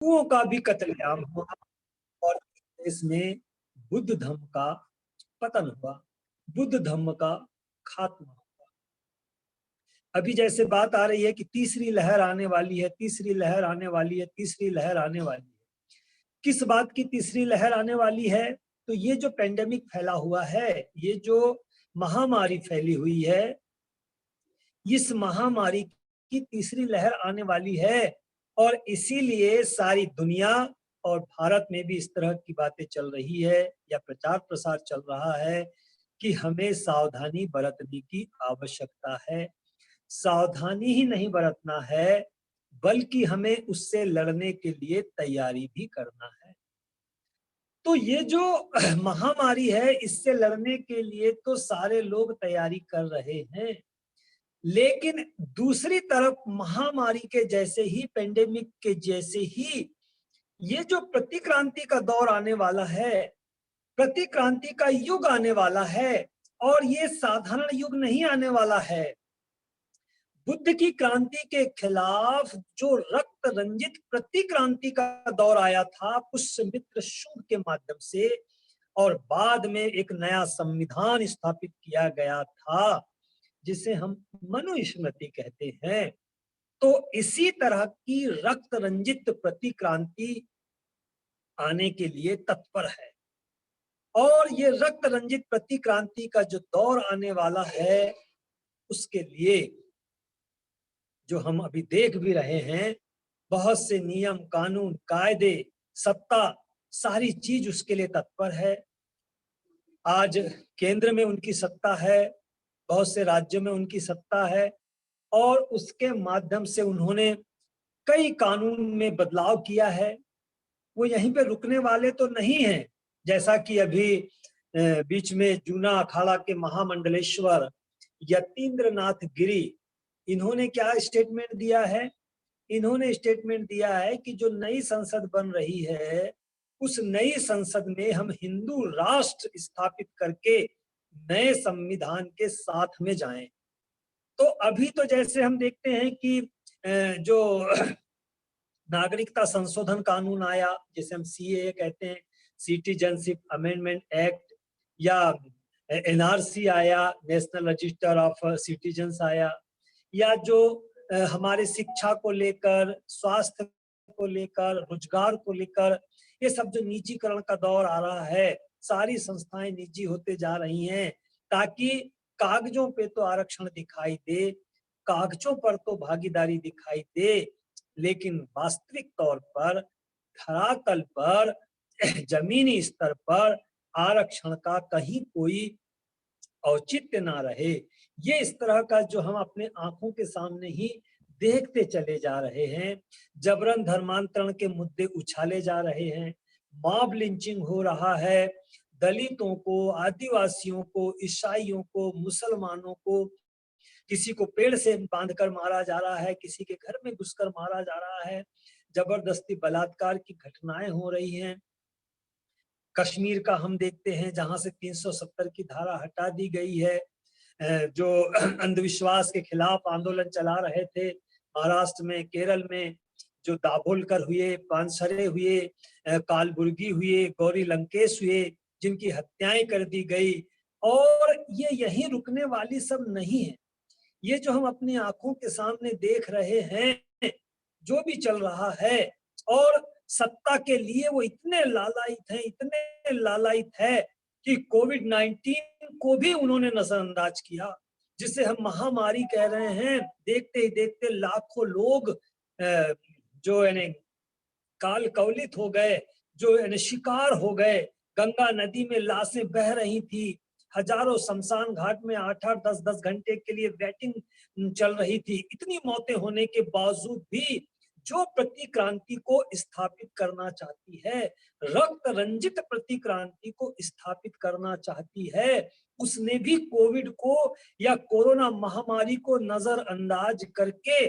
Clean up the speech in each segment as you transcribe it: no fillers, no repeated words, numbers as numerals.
हिंदुओं का भी कत्लेआम हुआ और देश में बुद्ध धर्म का पतन हुआ, बुद्ध धर्म का खात्मा हुआ। अभी जैसे बात आ रही है कि तीसरी लहर आने वाली है, तीसरी लहर आने वाली है, तीसरी लहर आने वाली है। किस बात की तीसरी लहर आने वाली है? तो ये जो पेंडेमिक फैला हुआ है, ये जो महामारी फैली हुई है, इस महामारी की तीसरी लहर आने वाली है और इसीलिए सारी दुनिया और भारत में भी इस तरह की बातें चल रही है या प्रचार प्रसार चल रहा है कि हमें सावधानी बरतने की आवश्यकता है। सावधानी ही नहीं बरतना है, बल्कि हमें उससे लड़ने के लिए तैयारी भी करना है। तो ये जो महामारी है, इससे लड़ने के लिए तो सारे लोग तैयारी कर रहे हैं, लेकिन दूसरी तरफ महामारी के जैसे ही, पेंडेमिक के जैसे ही ये जो प्रतिक्रांति का दौर आने वाला है, प्रतिक्रांति का युग आने वाला है और ये साधारण युग नहीं आने वाला है। बुद्ध की क्रांति के खिलाफ जो रक्त रंजित प्रतिक्रांति का दौर आया था पुष्यमित्र शुंग के माध्यम से और बाद में एक नया संविधान स्थापित किया गया था जिसे हम मनुस्मृति कहते हैं। तो इसी तरह की रक्त रंजित प्रतिक्रांति आने के लिए तत्पर है और ये रक्त रंजित प्रतिक्रांति का जो दौर आने वाला है उसके लिए जो हम अभी देख भी रहे हैं, बहुत से नियम, कानून, कायदे, सत्ता, सारी चीज उसके लिए तत्पर है। आज केंद्र में उनकी सत्ता है, बहुत से राज्यों में उनकी सत्ता है और उसके माध्यम से उन्होंने कई कानून में बदलाव किया है। वो यहीं पे रुकने वाले तो नहीं हैं। जैसा कि अभी बीच में जूना अखाड़ा के महामंडलेश्वर यतीन्द्र नाथ गिरी, इन्होंने क्या स्टेटमेंट दिया है? इन्होंने स्टेटमेंट दिया है कि जो नई संसद बन रही है, उस नई संसद में हम हिंदू राष्ट्र स्थापित करके नए संविधान के साथ में जाएं। तो अभी तो जैसे हम देखते हैं कि जो नागरिकता संशोधन कानून आया, जिसे हम सीएए कहते हैं, सिटीजनशिप अमेंडमेंट एक्ट, या एनआरसी आया, नेशनल रजिस्टर ऑफ सिटीजन्स आया, या जो हमारे शिक्षा को लेकर, स्वास्थ्य को लेकर, रोजगार को लेकर, ये सब जो निजीकरण का दौर आ रहा है, सारी संस्थाएं निजी होते जा रही हैं ताकि कागजों पे तो आरक्षण दिखाई दे, कागजों पर तो भागीदारी दिखाई दे, लेकिन वास्तविक तौर पर धरातल पर जमीनी स्तर पर आरक्षण का कहीं कोई औचित्य ना रहे। ये इस तरह का जो हम अपने आंखों के सामने ही देखते चले जा रहे हैं, जबरन धर्मांतरण के मुद्दे उछाले जा रहे हैं, मॉब लिंचिंग हो रहा है, दलितों को, आदिवासियों को, ईसाइयों को, मुसलमानों को किसी को पेड़ से बांधकर मारा जा रहा है, किसी के घर में घुसकर मारा जा रहा है, जबरदस्ती बलात्कार की घटनाएं हो रही हैं। कश्मीर का हम देखते हैं जहां से 370 की धारा हटा दी गई है। जो अंधविश्वास के खिलाफ आंदोलन चला रहे थे महाराष्ट्र में, केरल में, जो दाभोलकर हुए, पानसरे हुए, कालबुर्गी हुए, गौरी लंकेश हुए, जिनकी हत्याएं कर दी गई, और ये यही रुकने वाली सब नहीं है। ये जो हम अपनी आंखों के सामने देख रहे हैं, जो भी चल रहा है, और सत्ता के लिए वो इतने लालायित हैं, इतने लालायित है कि कोविड-19 को भी उन्होंने नजरअंदाज किया, जिसे हम महामारी कह रहे हैं। देखते ही देखते लाखों लोग जो यानी काल कवलित हो गए, जो यानी शिकार हो गए। गंगा नदी में लाशें बह रही थी, हजारों शमशान घाट में 8-8, 10-10 घंटे के लिए वेटिंग चल रही थी। इतनी मौतें होने के बावजूद भी जो प्रतिक्रांति को स्थापित करना चाहती है, रक्त रंजित प्रतिक्रांति को स्थापित करना चाहती है, उसने भी कोविड को या कोरोना महामारी को नजरअंदाज करके,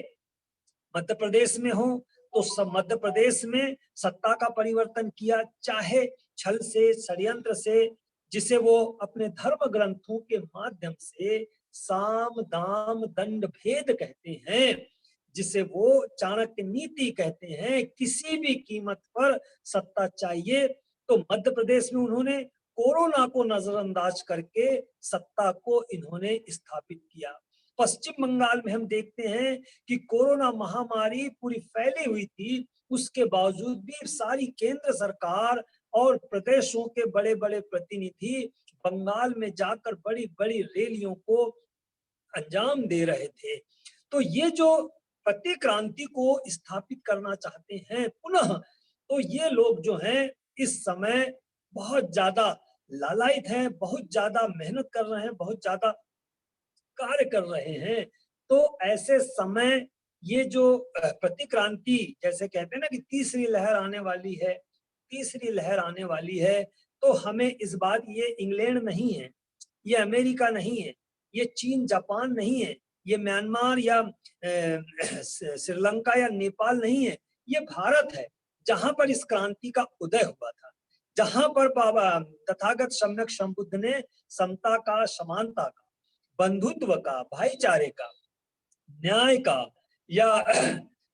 मध्य प्रदेश में हो तो सब मध्य प्रदेश में सत्ता का परिवर्तन किया, चाहे छल से, षड्यंत्र से, जिसे वो अपने धर्म ग्रंथों के माध्यम से साम दाम दंड भेद कहते हैं। जिसे वो चाणक्य नीति कहते हैं, किसी भी कीमत पर सत्ता चाहिए। तो मध्य प्रदेश में उन्होंने कोरोना को नजरअंदाज करके सत्ता को इन्होंने स्थापित किया। पश्चिम बंगाल में हम देखते हैं कि कोरोना महामारी पूरी फैली हुई थी, उसके बावजूद भी सारी केंद्र सरकार और प्रदेशों के बड़े बड़े प्रतिनिधि बंगाल में जाकर बड़ी बड़ी रैलियों को अंजाम दे रहे थे। तो ये जो प्रतिक्रांति को स्थापित करना चाहते हैं पुनः, तो ये लोग जो हैं इस समय बहुत ज्यादा लालायित हैं, बहुत ज्यादा मेहनत कर रहे हैं, बहुत ज्यादा कार्य कर रहे हैं। तो ऐसे समय ये जो प्रतिक्रांति, जैसे कहते हैं ना कि तीसरी लहर आने वाली है, तीसरी लहर आने वाली है, तो हमें इस बात, ये इंग्लैंड नहीं है, ये अमेरिका नहीं है, ये चीन जापान नहीं है, ये म्यांमार या श्रीलंका या नेपाल नहीं है, ये भारत है, जहां पर इस क्रांति का उदय हुआ था, जहां पर बाबा तथागत सम्यक संबुद्ध ने समता का, समानता का, बंधुत्व का, भाईचारे का, न्याय का, या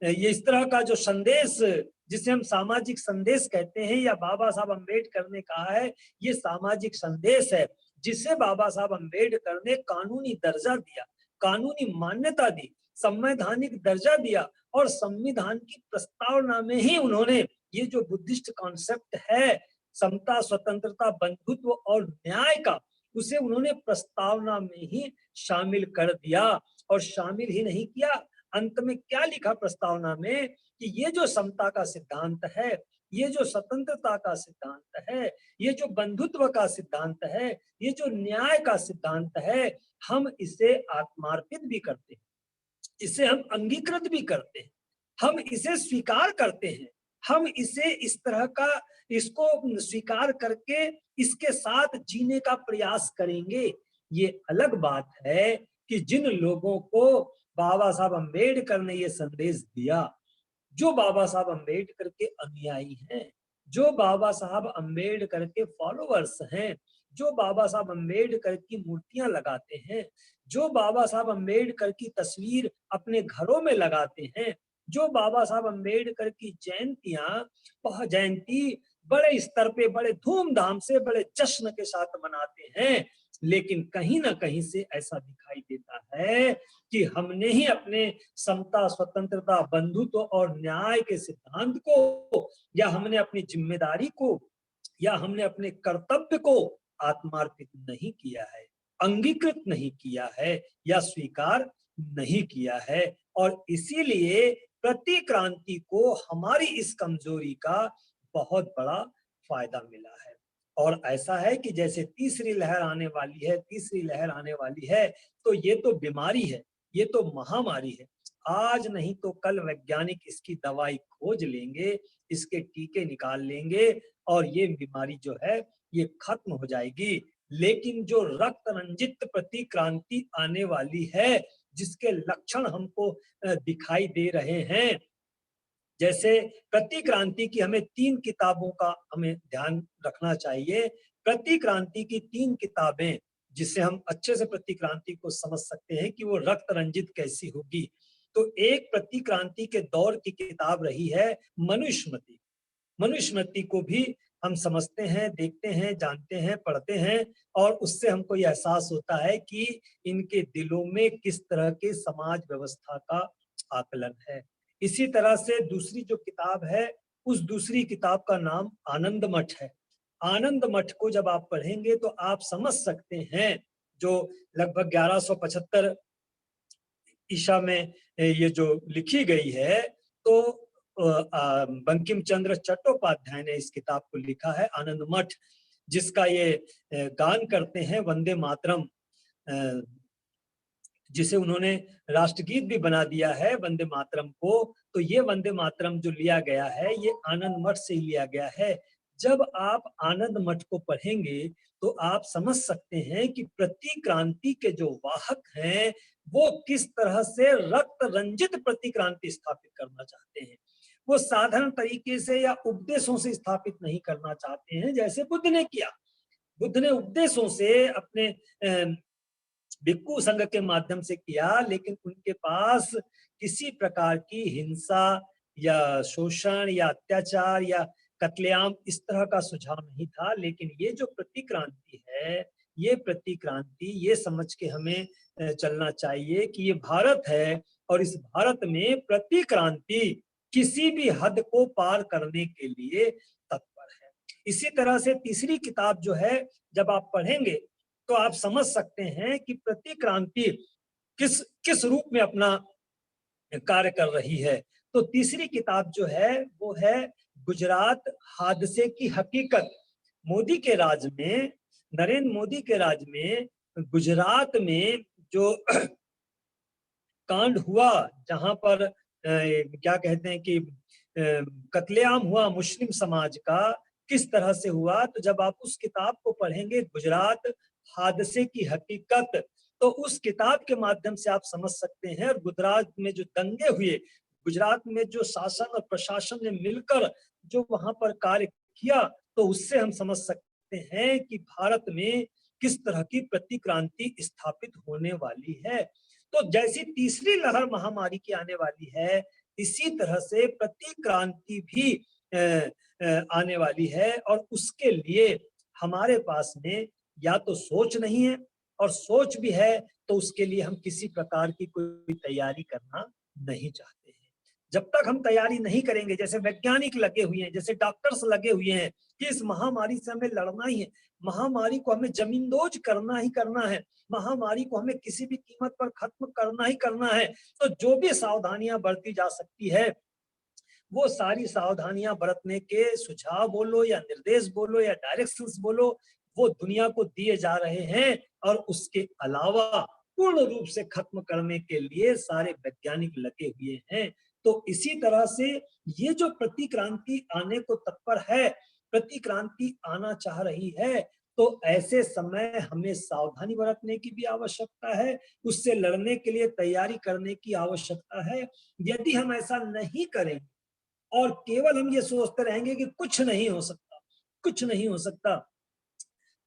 ये इस तरह का जो संदेश, जिसे हम सामाजिक संदेश कहते हैं, या बाबा साहब अम्बेडकर ने कहा है ये सामाजिक संदेश है, जिसे बाबा साहब अम्बेडकर ने कानूनी दर्जा दिया, कानूनी मान्यता दी, संवैधानिक दर्जा दिया, और संविधान की प्रस्तावना में ही उन्होंने ये जो बुद्धिस्ट कॉन्सेप्ट है समता, स्वतंत्रता, बंधुत्व और न्याय का, उसे उन्होंने प्रस्तावना में ही शामिल कर दिया। और शामिल ही नहीं किया, अंत में क्या लिखा प्रस्तावना में कि ये जो समता का सिद्धांत है, ये जो स्वतंत्रता का सिद्धांत है, ये जो बंधुत्व का सिद्धांत है, ये जो न्याय का सिद्धांत है, हम इसे आत्मार्पित भी करते हैं, इसे हम अंगीकृत भी करते हैं, हम इसे स्वीकार करते हैं, हम इसे इस तरह का, इसको स्वीकार करके इसके साथ जीने का प्रयास करेंगे। ये अलग बात है कि जिन लोगों को बाबा साहब अम्बेडकर ने ये संदेश दिया, जो बाबा साहब अम्बेडकर के अनुयायी हैं, जो बाबा साहब अम्बेडकर के फॉलोअर्स हैं, जो बाबा साहब अम्बेडकर की मूर्तियां लगाते हैं, जो बाबा साहब अम्बेडकर की तस्वीर अपने घरों में लगाते हैं, जो बाबा साहब अम्बेडकर की जयंती बड़े स्तर पे, बड़े धूमधाम से, बड़े जश्न के साथ मनाते हैं, लेकिन कहीं ना कहीं से ऐसा दिखाई देता है कि हमने ही अपने समता, स्वतंत्रता, बंधुत्व और न्याय के सिद्धांत को, या हमने अपनी जिम्मेदारी को, या हमने अपने कर्तव्य को आत्मार्पित नहीं किया है, अंगीकृत नहीं किया है, या स्वीकार नहीं किया है। और इसीलिए प्रतिक्रांति को हमारी इस कमजोरी का बहुत बड़ा फायदा मिला है। और ऐसा है कि जैसे तीसरी लहर आने वाली है, तीसरी लहर आने वाली है, तो ये तो बीमारी है, ये तो महामारी है। आज नहीं तो कल वैज्ञानिक इसकी दवाई खोज लेंगे, इसके टीके निकाल लेंगे, और ये बीमारी जो है ये खत्म हो जाएगी। लेकिन जो रक्त रंजित प्रतिक्रांति आने वाली है, जिसके लक्षण हमको दिखाई दे रहे हैं, जैसे प्रतिक्रांति की हमें 3 किताबों का हमें ध्यान रखना चाहिए। प्रतिक्रांति की 3 किताबें, जिससे हम अच्छे से प्रतिक्रांति को समझ सकते हैं कि वो रक्त रंजित कैसी होगी। तो एक प्रतिक्रांति के दौर की किताब रही है मनुस्मृति। मनुस्मृति को भी हम समझते हैं, देखते हैं, जानते हैं, पढ़ते हैं, और उससे हमको ये एहसास होता है कि इनके दिलों में किस तरह के समाज व्यवस्था का आकलन है। इसी तरह से दूसरी जो किताब है, उस दूसरी किताब का नाम आनंद मठ है। आनंद मठ को जब आप पढ़ेंगे तो आप समझ सकते हैं, जो लगभग 1175 ईसा में ये जो लिखी गई है, तो बंकिम चंद्र चट्टोपाध्याय ने इस किताब को लिखा है आनंद मठ, जिसका ये गान करते हैं वंदे मातरम, जिसे उन्होंने राष्ट्रगीत भी बना दिया है वंदे मातरम को। तो ये वंदे मातरम जो लिया गया है, ये आनंद मठ से ही लिया गया है। जब आप आनंद मठ को पढ़ेंगे तो आप समझ सकते हैं कि प्रतिक्रांति के जो वाहक हैं, वो किस तरह से रक्त रंजित प्रतिक्रांति स्थापित करना चाहते हैं। वो साधारण तरीके से या उपदेशों से स्थापित नहीं करना चाहते हैं, जैसे बुद्ध ने किया। बुद्ध ने उपदेशों से, अपने भिक्षु संघ के माध्यम से किया, लेकिन उनके पास किसी प्रकार की हिंसा या शोषण या अत्याचार या कत्लेआम इस तरह का सुझाव नहीं था। लेकिन ये जो प्रतिक्रांति है, ये प्रतिक्रांति ये समझ के हमें चलना चाहिए कि ये भारत है और इस भारत में प्रतिक्रांति किसी भी हद को पार करने के लिए तत्पर है। इसी तरह से तीसरी किताब जो है, जब आप पढ़ेंगे तो आप समझ सकते हैं कि प्रतिक्रांति किस किस रूप में अपना कार्य कर रही है। तो तीसरी किताब जो है वो है गुजरात हादसे की हकीकत। मोदी के राज में, नरेंद्र मोदी के राज में गुजरात में जो कांड हुआ, जहां पर क्या कहते हैं कि कत्लेआम हुआ मुस्लिम समाज का, किस तरह से हुआ, तो जब आप उस किताब को पढ़ेंगे गुजरात हादसे की हकीकत, तो उस किताब के माध्यम से आप समझ सकते हैं। और गुजरात में जो दंगे हुए, गुजरात में जो शासन और प्रशासन ने मिलकर जो वहां पर कार्य किया, तो उससे हम समझ सकते हैं कि भारत में किस तरह की प्रतिक्रांति स्थापित होने वाली है। तो जैसी तीसरी लहर महामारी की आने वाली है, इसी तरह से प्रतिक्रांति भी आने वाली है। और उसके लिए हमारे पास में या तो सोच नहीं है, और सोच भी है तो उसके लिए हम किसी प्रकार की कोई तैयारी करना नहीं चाहते हैं। जब तक हम तैयारी नहीं करेंगे, जैसे वैज्ञानिक लगे हुए हैं, जैसे डॉक्टर्स लगे हुए हैं कि इस महामारी से हमें लड़ना ही है, महामारी को हमें जमींदोज करना ही करना है, महामारी को हमें किसी भी कीमत पर खत्म करना ही करना है, तो जो भी सावधानियां बरती जा सकती है, वो सारी सावधानियां बरतने के सुझाव बोलो या निर्देश बोलो या डायरेक्शंस बोलो, वो दुनिया को दिए जा रहे हैं। और उसके अलावा पूर्ण रूप से खत्म करने के लिए सारे वैज्ञानिक लगे हुए हैं। तो इसी तरह से ये जो प्रतिक्रांति आने को तत्पर है, प्रतिक्रांति आना चाह रही है, तो ऐसे समय हमें सावधानी बरतने की भी आवश्यकता है, उससे लड़ने के लिए तैयारी करने की आवश्यकता है। यदि हम ऐसा नहीं करेंगे और केवल हम ये सोचते रहेंगे कि कुछ नहीं हो सकता, कुछ नहीं हो सकता,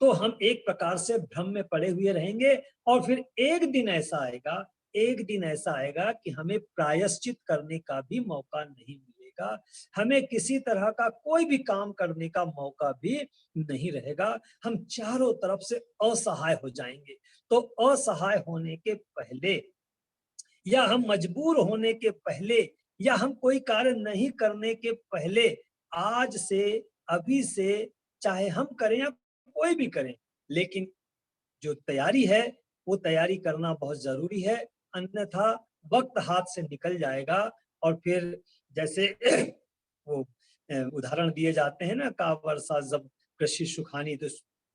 तो हम एक प्रकार से भ्रम में पड़े हुए रहेंगे। और फिर एक दिन ऐसा आएगा, एक दिन ऐसा आएगा कि हमें प्रायश्चित करने का भी मौका नहीं मिलेगा, हमें किसी तरह का कोई भी काम करने का मौका भी नहीं रहेगा, हम चारों तरफ से असहाय हो जाएंगे। तो असहाय होने के पहले, या हम मजबूर होने के पहले, या हम कोई कार्य नहीं करने के पहले, आज से, अभी से, चाहे हम करें या कोई भी करें, लेकिन जो तैयारी है वो तैयारी करना बहुत जरूरी है। अन्यथा वक्त हाथ से निकल जाएगा। और फिर जैसे वो उदाहरण दिए जाते हैं ना, का वर्षा जब कृषि सुखानी, तो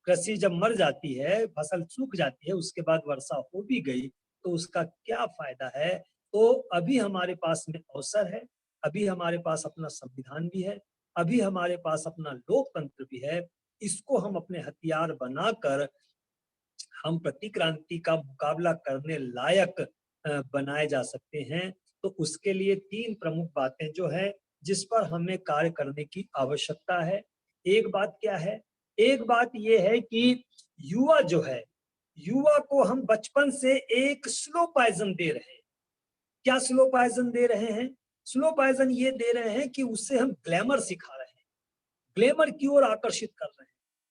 कृषि जब मर जाती है, फसल सूख जाती है, उसके बाद वर्षा हो भी गई तो उसका क्या फायदा है। तो अभी हमारे पास में अवसर है, अभी हमारे पास अपना संविधान भी है, अभी हमारे पास अपना लोकतंत्र भी है, इसको हम अपने हथियार बनाकर हम प्रतिक्रांति का मुकाबला करने लायक बनाए जा सकते हैं। तो उसके लिए तीन प्रमुख बातें जो है, जिस पर हमें कार्य करने की आवश्यकता है। एक बात क्या है? एक बात यह है कि युवा जो है, युवा को हम बचपन से एक स्लो पॉइजन दे रहे हैं। क्या स्लो पॉइजन दे रहे हैं? स्लो पॉइजन ये दे रहे हैं कि उससे हम ग्लैमर सिखा रहे हैं, ग्लैमर की ओर आकर्षित कर रहे हैं,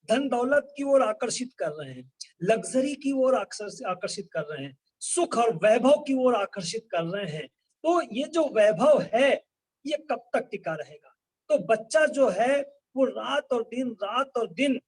धन दौलत की ओर आकर्षित कर रहे हैं, लग्जरी की ओर आकर्षित कर रहे हैं, सुख और वैभव की ओर आकर्षित कर रहे हैं। तो ये जो वैभव है, ये कब तक टिका रहेगा? तो बच्चा जो है वो रात और दिन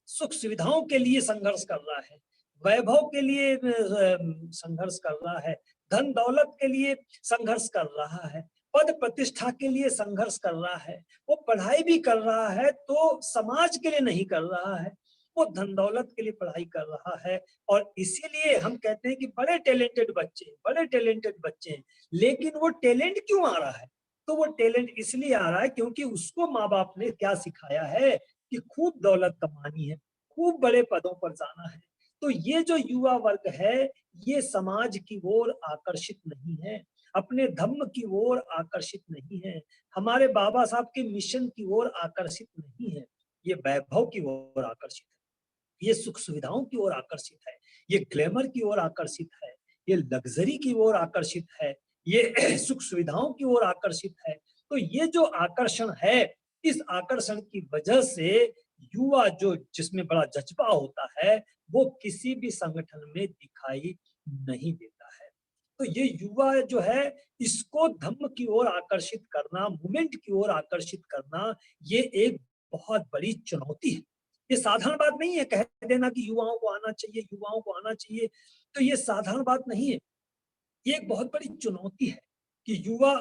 सुख सुविधाओं के लिए संघर्ष कर रहा है, वैभव के लिए संघर्ष कर रहा है, धन दौलत के लिए संघर्ष कर रहा है, पद प्रतिष्ठा के लिए संघर्ष कर रहा है, वो पढ़ाई भी कर रहा है तो समाज के लिए नहीं कर रहा है, वो धन दौलत के लिए पढ़ाई कर रहा है। और इसीलिए हम कहते हैं कि बड़े टैलेंटेड बच्चे, बड़े टैलेंटेड बच्चे हैं, लेकिन वो टैलेंट क्यों आ रहा है? तो वो टैलेंट इसलिए आ रहा है क्योंकि उसको माँ बाप ने क्या सिखाया है कि खूब दौलत कमानी है, खूब बड़े पदों पर जाना है। तो ये जो युवा वर्ग है, ये समाज की ओर आकर्षित नहीं है, अपने धर्म की ओर आकर्षित नहीं है, हमारे बाबा साहब के मिशन की ओर आकर्षित नहीं है, ये वैभव की ओर आकर्षित है, ये सुख सुविधाओं की ओर आकर्षित है, ये ग्लैमर की ओर आकर्षित है, ये लग्जरी की ओर आकर्षित है, ये सुख सुविधाओं की ओर आकर्षित है। तो ये जो आकर्षण है, इस आकर्षण की वजह से युवा जो जिसमें बड़ा जज्बा होता है, वो किसी भी संगठन में दिखाई नहीं देता है। तो ये युवा जो है, इसको धम्म की ओर आकर्षित करना, मूवमेंट की ओर आकर्षित करना, ये एक बहुत बड़ी चुनौती है। ये साधारण बात नहीं है कह देना कि युवाओं को आना चाहिए, युवाओं को आना चाहिए। तो ये साधारण बात नहीं है। ये एक बहुत बड़ी चुनौती है कि युवा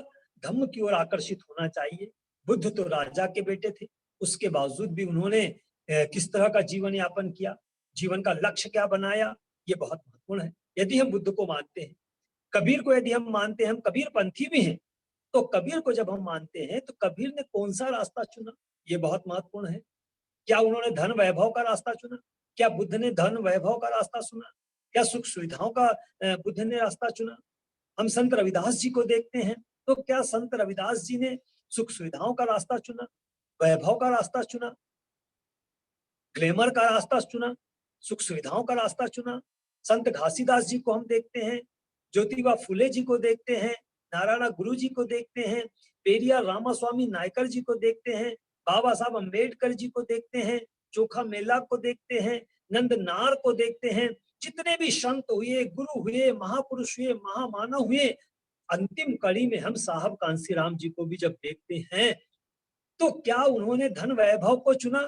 धम्म की ओर आकर्षित होना चाहिए। बुद्ध तो राजा के बेटे थे, उसके बावजूद भी उन्होंने किस तरह का जीवन यापन किया, जीवन का लक्ष्य क्या बनाया, ये बहुत महत्वपूर्ण है। यदि हम बुद्ध को मानते हैं, कबीर को यदि हम मानते हैं, हम कबीर पंथी भी हैं, तो कबीर को जब हम मानते हैं, तो कबीर ने कौन सा रास्ता चुना, ये बहुत महत्वपूर्ण है। क्या उन्होंने धन वैभव का रास्ता चुना? क्या बुद्ध ने धन वैभव का रास्ता चुना? क्या सुख सुविधाओं का बुद्ध ने रास्ता चुना? हम संत रविदास जी को देखते हैं, तो क्या संत रविदास जी ने सुख सुविधाओं का रास्ता चुना, वैभव का रास्ता चुना, ग्लैमर का रास्ता चुना, सुख सुविधाओं का रास्ता चुना? संत घासीदास जी को हम देखते हैं, ज्योतिबा फुले जी को देखते हैं, नारायण गुरु जी को देखते हैं, पेरियार रामास्वामी नायकर जी को देखते हैं, बाबा साहब अम्बेडकर जी को देखते हैं, चोखा मेला को देखते हैं, नंद नार को देखते हैं। जितने भी संत हुए, गुरु हुए, महापुरुष हुए, महामानव हुए, अंतिम कड़ी में हम साहब कांसीराम जी को भी जब देखते हैं, तो क्या उन्होंने धन वैभव को चुना?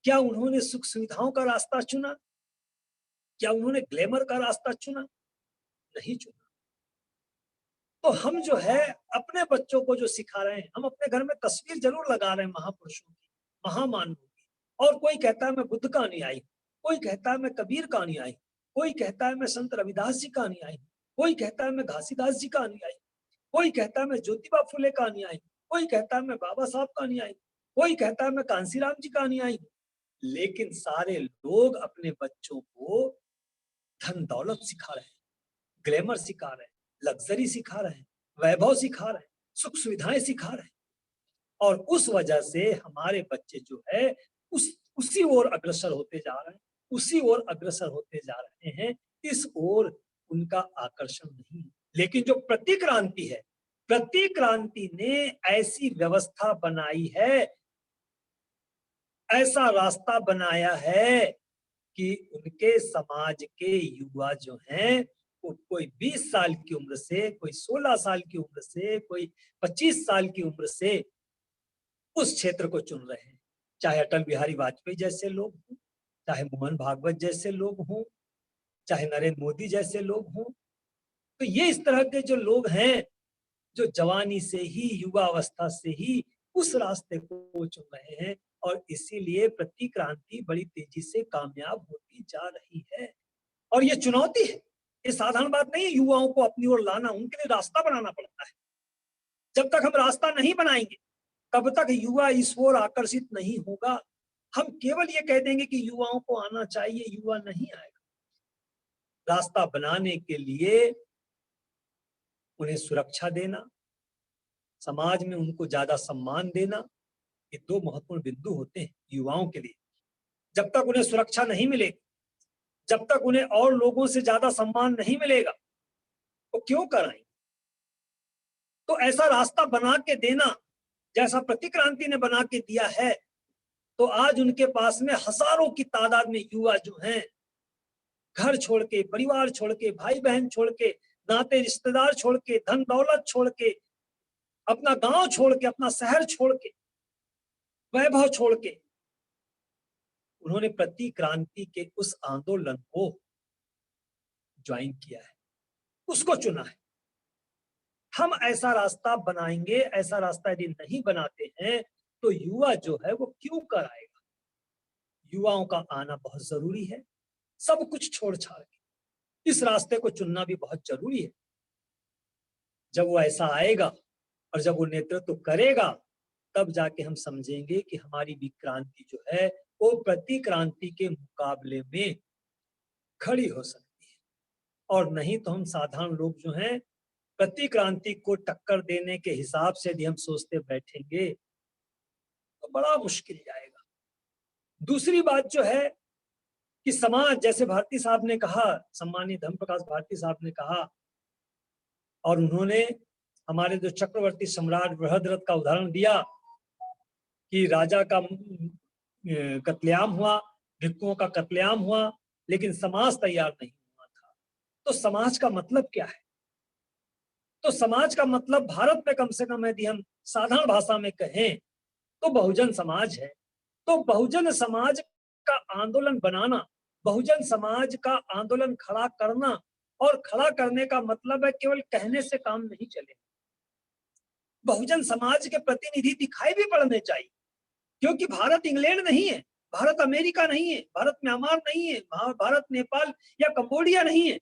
क्या उन्होंने सुख सुविधाओं का रास्ता चुना? क्या उन्होंने ग्लैमर का रास्ता चुना? नहीं चुना। तो हम जो है अपने बच्चों को जो सिखा रहे हैं, हम अपने घर में तस्वीर जरूर लगा रहे हैं महापुरुषों की, महामानवों की। और कोई कहता है मैं बुद्ध का अनुयायी, कोई कहता है मैं कबीर का अनुयायी, कोई कहता है मैं संत रविदास जी का अनुयायी, कोई कहता है मैं घासीदास जी का अनुयायी, कोई कहता है मैं ज्योतिबा फुले का अनुयायी, कोई कहता है मैं बाबा साहब का अनुयायी, कोई कहता है मैं कांसीराम जी का अनुयायी। लेकिन सारे लोग अपने बच्चों को धन दौलत सिखा रहे हैं, ग्लैमर सिखा रहे हैं, लग्जरी सिखा रहे हैं, वैभव सिखा रहे हैं, सुख सुविधाएं सिखा रहे हैं। और उस वजह से हमारे बच्चे जो है उसी ओर अग्रसर होते जा रहे हैं, उसी ओर अग्रसर होते जा रहे हैं। इस ओर उनका आकर्षण नहीं है। लेकिन जो प्रतिक्रांति है, प्रतिक्रांति ने ऐसी व्यवस्था बनाई है, ऐसा रास्ता बनाया है कि उनके समाज के युवा जो हैं, वो कोई 20 साल की उम्र से, कोई 16 साल की उम्र से, कोई 25 साल की उम्र से उस क्षेत्र को चुन रहे हैं। चाहे अटल बिहारी वाजपेयी जैसे लोग हों, चाहे मोहन भागवत जैसे लोग हों, चाहे नरेंद्र मोदी जैसे लोग हों। तो ये इस तरह के जो लोग हैं, जो जवानी से ही, युवा अवस्था से ही उस रास्ते को चुन रहे हैं। और इसीलिए प्रतिक्रांति बड़ी तेजी से कामयाब होती जा रही है। और ये चुनौती है, ये साधारण बात नहीं है। युवाओं को अपनी ओर लाना, उनके लिए रास्ता बनाना पड़ता है। जब तक हम रास्ता नहीं बनाएंगे, तब तक युवा इस ओर आकर्षित नहीं होगा। हम केवल ये कह देंगे कि युवाओं को आना चाहिए, युवा नहीं आएगा। रास्ता बनाने के लिए उन्हें सुरक्षा देना, समाज में उनको ज्यादा सम्मान देना, ये दो महत्वपूर्ण बिंदु होते हैं युवाओं के लिए। जब तक उन्हें सुरक्षा नहीं मिलेगी, जब तक उन्हें और लोगों से ज्यादा सम्मान नहीं मिलेगा, तो क्यों कराएंगे? तो ऐसा रास्ता बना के देना, जैसा प्रतिक्रांति ने बना के दिया है, तो आज उनके पास में हजारों की तादाद में युवा जो हैं, घर छोड़ के, परिवार छोड़ के, भाई बहन छोड़ के, नाते रिश्तेदार छोड़ के, धन दौलत छोड़ के, अपना गांव छोड़ के, अपना शहर छोड़ के, वैभव छोड़ के, उन्होंने प्रतिक्रांति के उस आंदोलन को ज्वाइन किया है, उसको चुना है। हम ऐसा रास्ता बनाएंगे, ऐसा रास्ता यदि नहीं बनाते हैं, तो युवा जो है वो क्यों कर आएगा? युवाओं का आना बहुत जरूरी है। सब कुछ छोड़ छाड़ के इस रास्ते को चुनना भी बहुत जरूरी है। जब वो ऐसा आएगा और जब वो नेतृत्व करेगा, तब जाके हम समझेंगे कि हमारी विक्रांति जो है वो प्रतिक्रांति के मुकाबले में खड़ी हो सकती है। और नहीं तो हम साधारण लोग जो हैं, प्रतिक्रांति को टक्कर देने के हिसाब से यदि हम सोचते बैठेंगे, तो बड़ा मुश्किल जाएगा। दूसरी बात जो है, कि समाज, जैसे भारती साहब ने कहा, सम्मानित धर्म प्रकाश भारती साहब ने कहा, और उन्होंने हमारे जो चक्रवर्ती सम्राट बृहद्रथ का उदाहरण दिया कि राजा का कत्लेआम हुआ, भिक्षुओं का कत्लेआम हुआ, लेकिन समाज तैयार नहीं हुआ था। तो समाज का मतलब क्या है? तो समाज का मतलब भारत में कम से कम यदि हम साधारण भाषा में कहें तो बहुजन समाज है। तो बहुजन समाज का आंदोलन बनाना, बहुजन समाज का आंदोलन खड़ा करना, और खड़ा करने का मतलब है केवल कहने से काम नहीं चलेगा। बहुजन समाज के प्रतिनिधि दिखाई भी पड़ने चाहिए, क्योंकि भारत इंग्लैंड नहीं है, भारत अमेरिका नहीं है, भारत म्यांमार नहीं है, भारत नेपाल या कंबोडिया नहीं है,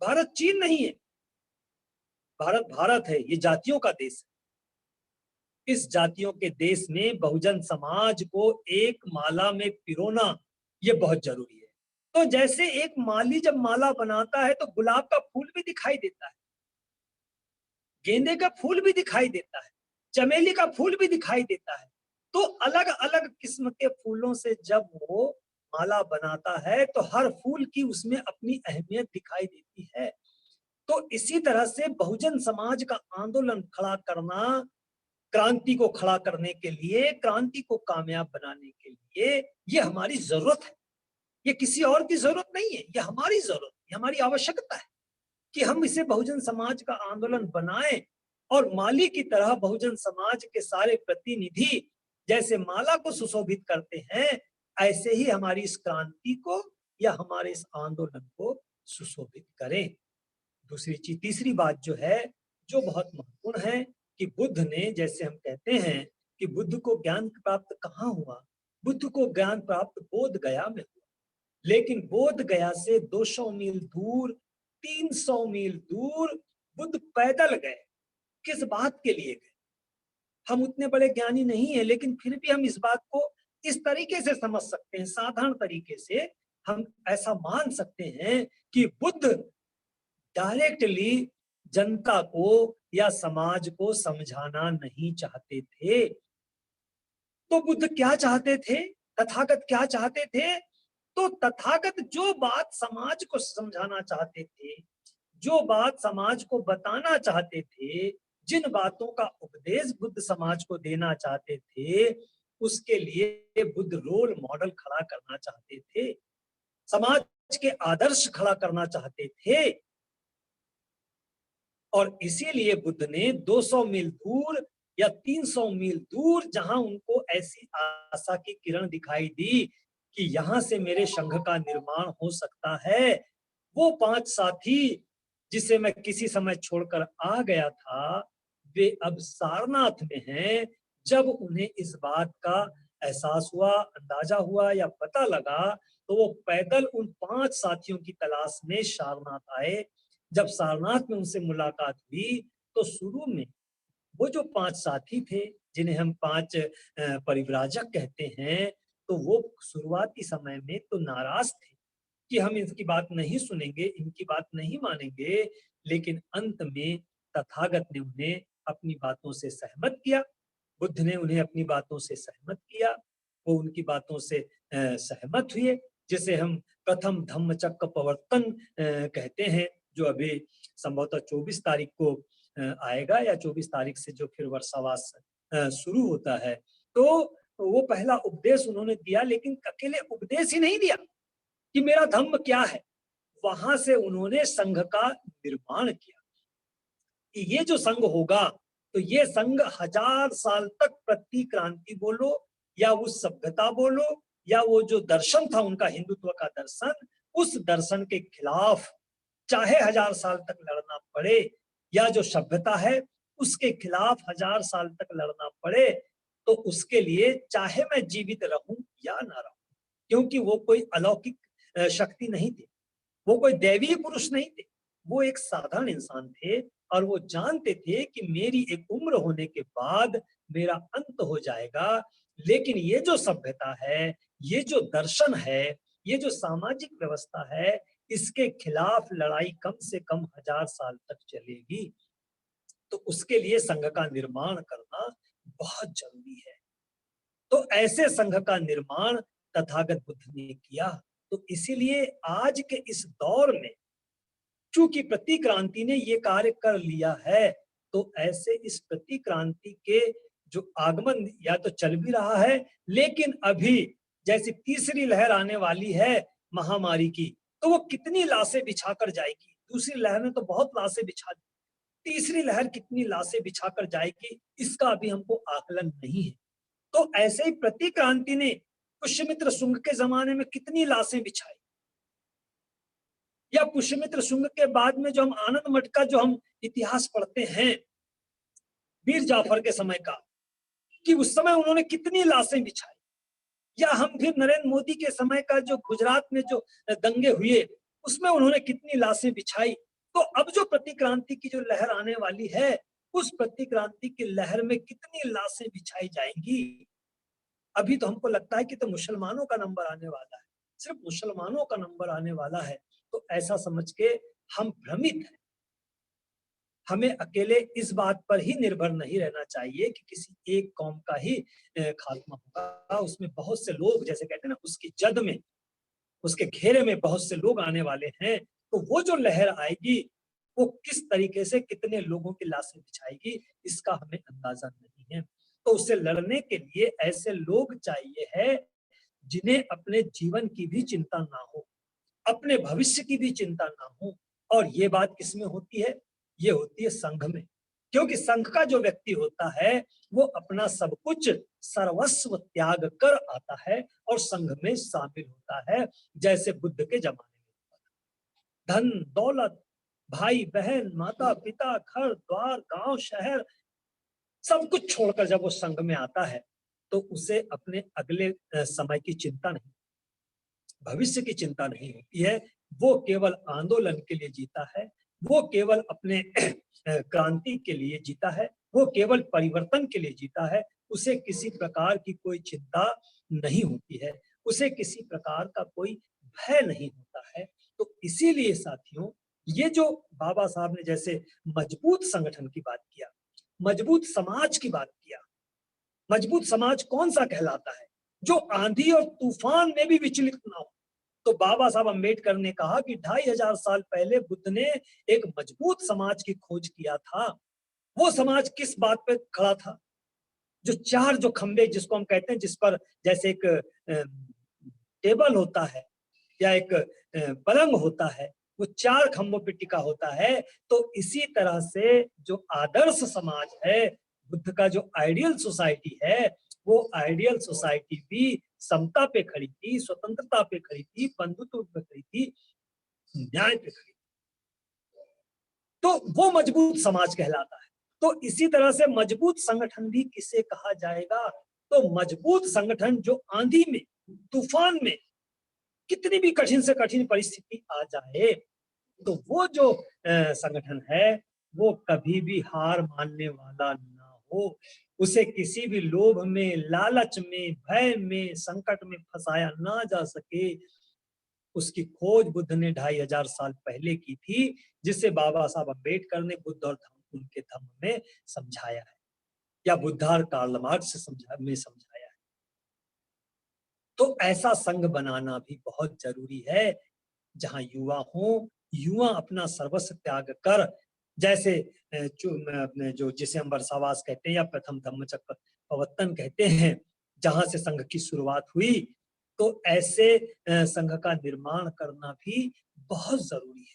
भारत चीन नहीं है। भारत भारत है, ये जातियों का देश है। इस जातियों के देश में बहुजन समाज को एक माला में पिरोना ये बहुत जरूरी है। तो जैसे एक माली जब माला बनाता है तो गुलाब का फूल भी दिखाई देता है, गेंदे का फूल भी दिखाई देता है, चमेली का फूल भी दिखाई देता है। तो अलग अलग किस्म के फूलों से जब वो माला बनाता है तो हर फूल की उसमें अपनी अहमियत दिखाई देती है। तो इसी तरह से बहुजन समाज का आंदोलन खड़ा करना, क्रांति को खड़ा करने के लिए, क्रांति को कामयाब बनाने के लिए, ये हमारी जरूरत है। ये किसी और की जरूरत नहीं है, ये हमारी जरूरत, ये हमारी आवश्यकता है कि हम इसे बहुजन समाज का आंदोलन बनाएं, और माली की तरह बहुजन समाज के सारे प्रतिनिधि जैसे माला को सुशोभित करते हैं, ऐसे ही हमारी इस क्रांति को या हमारे इस आंदोलन को सुशोभित करें। दूसरी चीज, तीसरी बात जो है, जो बहुत महत्वपूर्ण है, कि बुद्ध ने, जैसे हम कहते हैं कि बुद्ध को ज्ञान प्राप्त कहाँ हुआ? बुद्ध को ज्ञान प्राप्त बोध गया में हुआ, लेकिन बोध गया से 200 मील दूर, 300 मील दूर बुद्ध पैदल गए। किस बात के लिए गए? हम उतने बड़े ज्ञानी नहीं है, लेकिन फिर भी हम इस बात को इस तरीके से समझ सकते हैं, साधारण तरीके से हम ऐसा मान सकते हैं कि बुद्ध डायरेक्टली जनता को या समाज को समझाना नहीं चाहते थे। तो बुद्ध क्या चाहते थे? तथागत क्या चाहते थे? तो तथागत जो बात समाज को समझाना चाहते थे, जो बात समाज को बताना चाहते थे, जिन बातों का उपदेश बुद्ध समाज को देना चाहते थे, उसके लिए बुद्ध रोल मॉडल खड़ा करना चाहते थे, समाज के आदर्श खड़ा करना चाहते थे। और इसीलिए बुद्ध ने 200 मील दूर या 300 मील दूर, जहां उनको ऐसी आशा की किरण दिखाई दी कि यहां से मेरे संघ का निर्माण हो सकता है, वो 5 साथी जिसे मैं किसी समय छोड़कर आ गया था, वे अब सारनाथ में हैं। जब उन्हें इस बात का एहसास हुआ, अंदाजा हुआ या पता लगा, तो वो पैदल उन 5 साथियों की तलाश में सारनाथ आए। जब सारनाथ में उनसे मुलाकात हुई तो शुरू में वो जो 5 साथी थे, जिन्हें हम 5 परिव्राजक कहते हैं, तो वो शुरुआती समय में तो नाराज थे कि हम इनकी बात नहीं सुनेंगे, इनकी बात नहीं मानेंगे, लेकिन अंत में तथागत ने उन्हें अपनी बातों से सहमत किया। बुद्ध ने उन्हें अपनी बातों से सहमत किया, वो उनकी बातों से सहमत हुए, जिसे हम प्रथम धम्मचक्र प्रवर्तन कहते हैं, जो अभी संभवतः 24 तारीख को आएगा, या 24 तारीख से जो फिर वर्षावास शुरू होता है। तो वो पहला उपदेश उन्होंने दिया, लेकिन अकेले उपदेश ही नहीं दिया कि मेरा धम्म क्या है, वहां से उन्होंने संघ का निर्माण किया कि ये जो संघ होगा, तो ये संघ 1000 साल तक प्रति क्रांति बोलो या उस सभ्यता बोलो या वो जो दर्शन था उनका, हिंदुत्व का दर्शन, उस दर्शन के खिलाफ चाहे 1000 साल तक लड़ना पड़े, या जो सभ्यता है उसके खिलाफ 1000 साल तक लड़ना पड़े, तो उसके लिए चाहे मैं जीवित रहूं या ना रहूं, क्योंकि वो कोई अलौकिक शक्ति नहीं थी, वो कोई दैवीय पुरुष नहीं थे, वो एक साधारण इंसान थे, और वो जानते थे कि मेरी एक उम्र होने के बाद मेरा अंत हो जाएगा, लेकिन ये जो सभ्यता है, ये जो दर्शन है, ये जो सामाजिक व्यवस्था है, इसके खिलाफ लड़ाई कम से कम 1000 साल तक चलेगी। तो उसके लिए संघ का निर्माण करना बहुत जरूरी है। तो ऐसे संघ का निर्माण तथागत बुद्ध ने किया। तो इसीलिए आज के इस दौर में चूंकि प्रतिक्रांति ने ये कार्य कर लिया है, तो ऐसे इस प्रतिक्रांति के जो आगमन या तो चल भी रहा है, लेकिन अभी जैसे तीसरी लहर आने वाली है महामारी की, तो वो कितनी लाशें बिछाकर जाएगी। दूसरी लहर ने तो बहुत लाशें बिछा दी, तीसरी लहर कितनी लाशें बिछाकर जाएगी, इसका अभी हमको आकलन नहीं है। तो ऐसे ही प्रतिक्रांति ने पुष्यमित्र शुंग के जमाने में कितनी लाशें बिछाई, या पुष्यमित्र शुंग के बाद में जो हम आनंद मठ का जो हम इतिहास पढ़ते हैं वीर जाफर के समय का, कि उस समय उन्होंने कितनी लाशें बिछाई, या हम फिर नरेंद्र मोदी के समय का जो गुजरात में जो दंगे हुए उसमें उन्होंने कितनी लाशें बिछाई। तो अब जो प्रतिक्रांति की जो लहर आने वाली है, उस प्रतिक्रांति की लहर में कितनी लाशें बिछाई जाएंगी। अभी तो हमको लगता है कि तो मुसलमानों का नंबर आने वाला है, सिर्फ मुसलमानों का नंबर आने वाला है। तो ऐसा समझ के हम भ्रमित हैं। हमें अकेले इस बात पर ही निर्भर नहीं रहना चाहिए कि किसी एक कौम का ही खात्मा होगा। उसमें बहुत से लोग, जैसे कहते हैं ना, उसकी जद में, उसके घेरे में बहुत से लोग आने वाले हैं। तो वो जो लहर आएगी वो किस तरीके से कितने लोगों की लाशें बिछाएगी, इसका हमें अंदाजा नहीं है। तो उससे लड़ने के लिए ऐसे लोग चाहिए है जिन्हें अपने जीवन की भी चिंता ना हो, अपने भविष्य की भी चिंता ना हो। और ये बात किसमें होती है? ये होती है संघ में। क्योंकि संघ का जो व्यक्ति होता है वो अपना सब कुछ सर्वस्व त्याग कर आता है और संघ में शामिल होता है। जैसे बुद्ध के जमाने में धन दौलत, भाई बहन, माता पिता, घर द्वार, गांव शहर, सब कुछ छोड़कर जब वो संघ में आता है तो उसे अपने अगले समय की चिंता नहीं, भविष्य की चिंता नहीं होती है। वो केवल आंदोलन के लिए जीता है, वो केवल अपने क्रांति के लिए जीता है, वो केवल परिवर्तन के लिए जीता है। उसे किसी प्रकार की कोई चिंता नहीं होती है, उसे किसी प्रकार का कोई भय नहीं होता है। तो इसीलिए साथियों, ये जो बाबा साहब ने जैसे मजबूत संगठन की बात किया, मजबूत समाज की बात किया, मजबूत समाज कौन सा कहलाता है? जो आंधी और तूफान में भी विचलित ना हो। तो बाबा साहब अम्बेडकर ने कहा कि 2500 साल पहले बुद्ध ने एक मजबूत समाज की खोज किया था। वो समाज किस बात पे खड़ा था? जो चार जो खंबे जिसको हम कहते हैं, जिस पर जैसे एक टेबल होता है या एक पलंग होता है, वो चार खंभों पे टिका होता है। तो इसी तरह से जो आदर्श समाज है, बुद्ध का जो आइडियल सोसाइटी है, वो आइडियल सोसाइटी भी समता पे खड़ी थी, स्वतंत्रता पे खड़ी थी, बंधुत्व पे खड़ी थी, न्याय पे खड़ी थी। तो वो मजबूत समाज कहलाता है। तो इसी तरह से मजबूत संगठन भी किसे कहा जाएगा? तो मजबूत संगठन जो आंधी में, तूफान में, कितनी भी कठिन से कठिन परिस्थिति आ जाए, तो वो जो संगठन है वो कभी भी हार मानने वाला ना हो। उसे किसी भी लोभ में, लालच में, भय में, संकट में फंसाया ना जा सके। उसकी खोज बुद्ध ने 2500 साल पहले की थी, जिसे बाबा साहब अम्बेडकर ने बुद्ध और उनके धम्म में समझाया है, या बुद्धार कार्ल मार्क्स में समझाया है। तो ऐसा संघ बनाना भी बहुत जरूरी है जहां युवा हो, युवा अपना सर्वस्व त्याग कर, जैसे अपने जो जिसे हम वर्षावास कहते हैं या प्रथम धम्मचक्र प्रवर्तन कहते हैं, जहां से संघ की शुरुआत हुई, तो ऐसे संघ का निर्माण करना भी बहुत जरूरी है।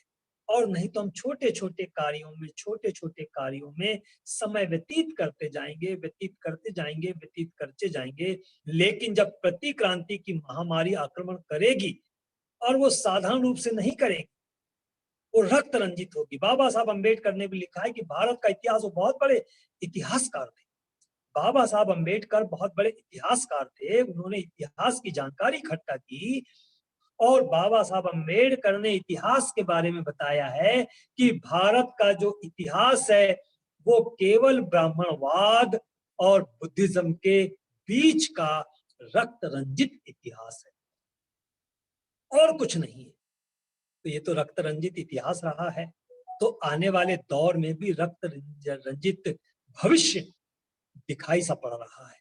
और नहीं तो हम छोटे छोटे कार्यों में, छोटे छोटे कार्यों में समय व्यतीत करते जाएंगे, व्यतीत करते जाएंगे, व्यतीत करते जाएंगे। लेकिन जब प्रतिक्रांति की महामारी आक्रमण करेगी, और वो साधारण रूप से नहीं करेगी, वो रक्त रंजित होगी। बाबा साहब अम्बेडकर ने भी लिखा है कि भारत का इतिहास, वो बहुत बड़े इतिहासकार थे। बाबा साहब अम्बेडकर बहुत बड़े इतिहासकार थे, उन्होंने इतिहास की जानकारी इकट्ठा की। और बाबा साहब अम्बेडकर ने इतिहास के बारे में बताया है कि भारत का जो इतिहास है वो केवल ब्राह्मणवाद और बुद्धिज्म के बीच का रक्त रंजित इतिहास है, और कुछ नहीं है। तो ये तो रक्त रंजित इतिहास रहा है, तो आने वाले दौर में भी रक्त रंजित भविष्य दिखाई सा पड़ रहा है।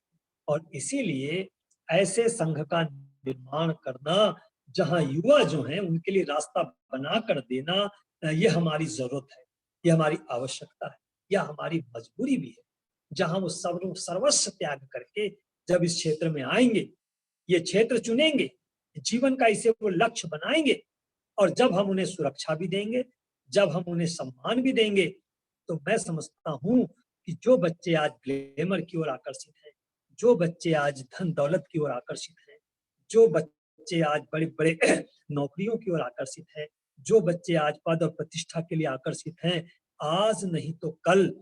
और इसीलिए ऐसे संघ का निर्माण करना जहां युवा जो हैं उनके लिए रास्ता बना कर देना, ये हमारी जरूरत है, ये हमारी आवश्यकता है, यह हमारी मजबूरी भी है। जहां वो सर्वस्व त्याग करके जब इस क्षेत्र में आएंगे, ये क्षेत्र चुनेंगे, जीवन का इसे वो लक्ष्य बनाएंगे, और जब हम उन्हें सुरक्षा भी देंगे, जब हम उन्हें सम्मान भी देंगे, तो मैं समझता हूं कि जो बच्चे आज ग्लैमर की ओर आकर्षित हैं, जो बच्चे आज धन दौलत की ओर आकर्षित हैं, जो बच्चे आज बड़े बड़े नौकरियों की ओर आकर्षित हैं, जो बच्चे आज पद और प्रतिष्ठा के लिए आकर्षित हैं, आज नहीं तो कल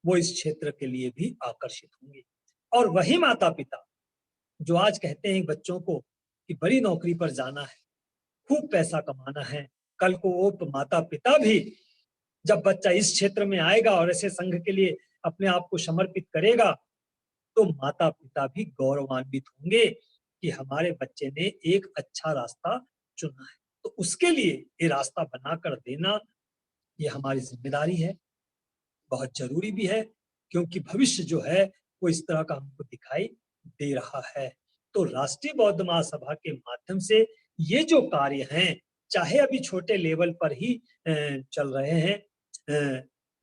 वो इस क्षेत्र के लिए भी आकर्षित होंगे। और वही माता पिता जो आज कहते हैं बच्चों को कि बड़ी नौकरी पर जाना है, खूब पैसा कमाना है, कल को वो माता पिता भी जब बच्चा इस क्षेत्र में आएगा और ऐसे संघ के लिए अपने आप को समर्पित करेगा, तो माता पिता भी गौरवान्वित होंगे कि हमारे बच्चे ने एक अच्छा रास्ता चुना है। तो उसके लिए ये रास्ता बनाकर देना, ये हमारी जिम्मेदारी है, बहुत जरूरी भी है, क्योंकि भविष्य जो है वो इस तरह का हमको दिखाई दे रहा है। तो राष्ट्रीय बौद्ध महासभा के माध्यम से ये जो कार्य हैं, चाहे अभी छोटे लेवल पर ही चल रहे हैं,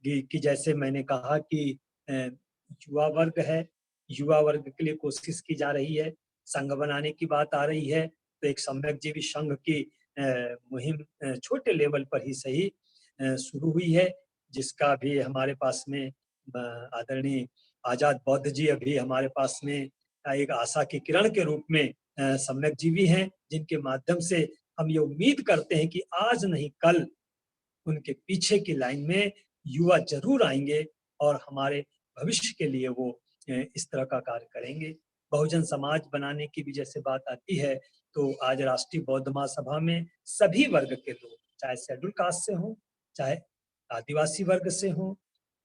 कि जैसे मैंने कहा कि युवा वर्ग है, युवा वर्ग के लिए कोशिश की जा रही है, संघ बनाने की बात आ रही है, तो एक सम्यकजीवी संघ की मुहिम छोटे लेवल पर ही सही शुरू हुई है, जिसका भी हमारे पास में आदरणीय आजाद बौद्ध जी अभी हमारे पास में एक आशा की किरण के रूप में सम्यक जीवी हैं, जिनके माध्यम से हम ये उम्मीद करते हैं कि आज नहीं कल उनके पीछे की लाइन में युवा जरूर आएंगे और हमारे भविष्य के लिए वो इस तरह का कार्य करेंगे। बहुजन समाज बनाने की भी जैसे बात आती है, तो आज राष्ट्रीय बौद्ध महासभा में सभी वर्ग के लोग, चाहे शेड्यूल कास्ट से हों, चाहे आदिवासी वर्ग से हों,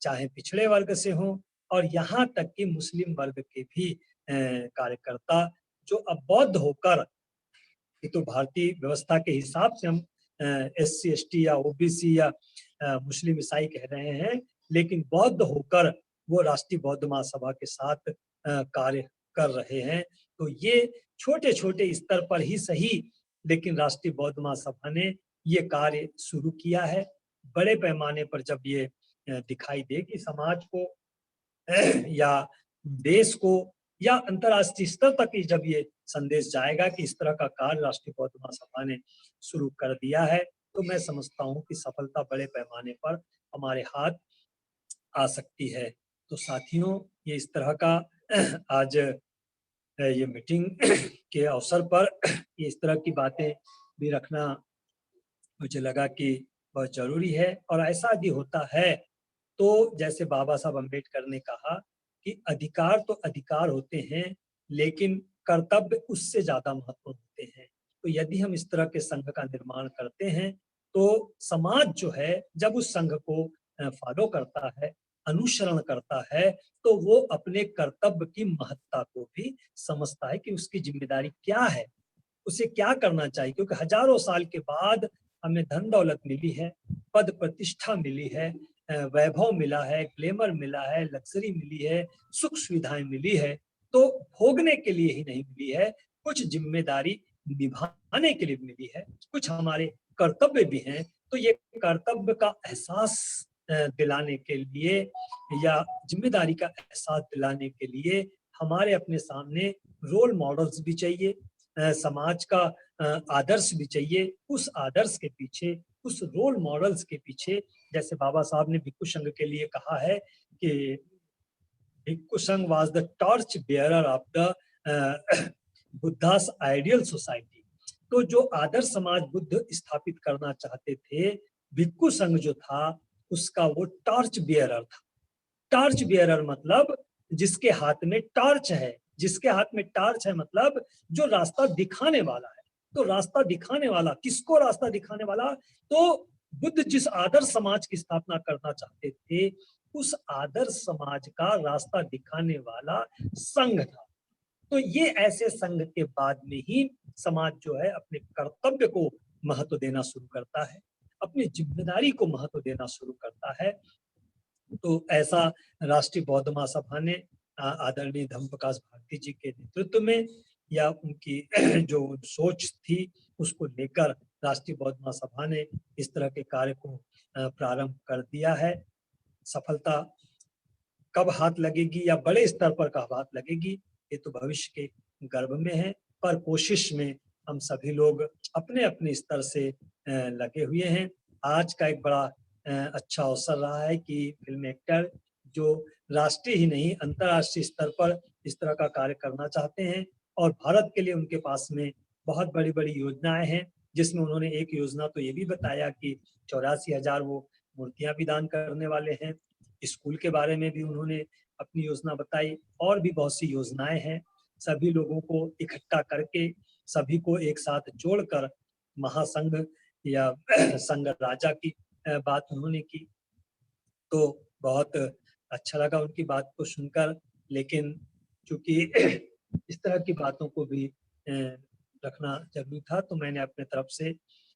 चाहे पिछड़े वर्ग से हों, और यहाँ तक कि मुस्लिम वर्ग के भी कार्यकर्ता जो अब बौद्ध होकर, ये तो भारतीय व्यवस्था के हिसाब से हम SC ST या OBC या मुस्लिम ईसाई कह रहे हैं, लेकिन बौद्ध होकर वो राष्ट्रीय बौद्ध महासभा के साथ कार्य कर रहे हैं। तो ये छोटे छोटे स्तर पर ही सही, लेकिन राष्ट्रीय बौद्ध महासभा ने ये कार्य शुरू किया है। बड़े पैमाने पर जब ये दिखाई देगी समाज को या देश को या अंतर्राष्ट्रीय स्तर तक ही जब ये संदेश जाएगा कि इस तरह का कार्य राष्ट्रीय बौद्ध महासभा ने शुरू कर दिया है, तो मैं समझता हूँ कि सफलता बड़े पैमाने पर हमारे हाथ आ सकती है। तो साथियों, ये इस तरह का आज ये मीटिंग के अवसर पर ये इस तरह की बातें भी रखना मुझे लगा कि बहुत जरूरी है। और ऐसा यदि होता है, तो जैसे बाबा साहब अम्बेडकर ने कहा कि अधिकार तो अधिकार होते हैं, लेकिन कर्तव्य उससे ज्यादा महत्वपूर्ण होते हैं। तो यदि हम इस तरह के संघ का निर्माण करते हैं, तो समाज जो है जब उस संघ को फॉलो करता है, अनुसरण करता है, तो वो अपने कर्तव्य की महत्ता को भी समझता है कि उसकी जिम्मेदारी क्या है, उसे क्या करना चाहिए। क्योंकि हजारों साल के बाद हमें धन दौलत मिली है, पद प्रतिष्ठा मिली है, वैभव मिला है, ग्लैमर मिला है, लग्जरी मिली है, सुख सुविधाएं मिली है, तो भोगने के लिए ही नहीं मिली है, कुछ जिम्मेदारी निभाने के लिए मिली है, कुछ हमारे कर्तव्य भी हैं। तो ये कर्तव्य का एहसास दिलाने के लिए या जिम्मेदारी का एहसास दिलाने के लिए हमारे अपने सामने रोल मॉडल्स भी चाहिए, समाज का आदर्श भी चाहिए। उस आदर्श के पीछे, उस रोल मॉडल्स के पीछे, जैसे बाबा साहब ने भिक्खु संघ के लिए कहा है कि भिक्खु संघ was the torch bearer of the Buddhas ideal society. तो जो आदर्श समाज बुद्ध स्थापित करना चाहते थे, भिक्खु संघ जो था उसका वो टॉर्च बेयरर था। टॉर्च बेयरर मतलब जिसके हाथ में टॉर्च है, जिसके हाथ में टॉर्च है मतलब जो रास्ता दिखाने वाला है। तो रास्ता दिखाने वाला, किसको रास्ता दिखाने वाला? तो बुद्ध जिस आदर्श समाज की स्थापना करना चाहते थे, उस आदर्श समाज का रास्ता दिखाने वाला संघ था। तो ये ऐसे संघ के बाद में ही समाज जो है अपने कर्तव्य को महत्व देना शुरू करता है, अपनी जिम्मेदारी को महत्व देना शुरू करता है। तो ऐसा राष्ट्रीय बौद्ध महासभा ने आदरणीय धम्म प्रकाश भारती जी के नेतृत्व में या उनकी जो सोच थी उसको लेकर राष्ट्रीय बौद्ध महासभा ने इस तरह के कार्य को प्रारंभ कर दिया है। सफलता कब हाथ लगेगी या बड़े स्तर पर कब हाथ लगेगी, ये तो भविष्य के गर्भ में है, पर कोशिश में हम सभी लोग अपने अपने स्तर से लगे हुए हैं। आज का एक बड़ा अच्छा अवसर रहा है कि फिल्म एक्टर जो राष्ट्रीय ही नहीं अंतर्राष्ट्रीय स्तर पर इस तरह का कार्य करना चाहते हैं और भारत के लिए उनके पास में बहुत बड़ी-बड़ी योजनाएं हैं, जिसमें उन्होंने एक योजना तो ये भी बताया कि 84,000 वो मूर्तियां भी दान करने वाले हैं। स्कूल के बारे में भी उन्होंने अपनी योजना बताई और भी बहुत सी योजनाएं हैं। सभी लोगों को इकट्ठा करके सभी को एक साथ जोड़कर महासंघ या संघ राजा की बात उन्होंने की, तो बहुत अच्छा लगा उनकी बात को सुनकर। लेकिन चूंकि इस तरह की बातों को भी रखना जरूरी था, तो मैंने अपने तरफ से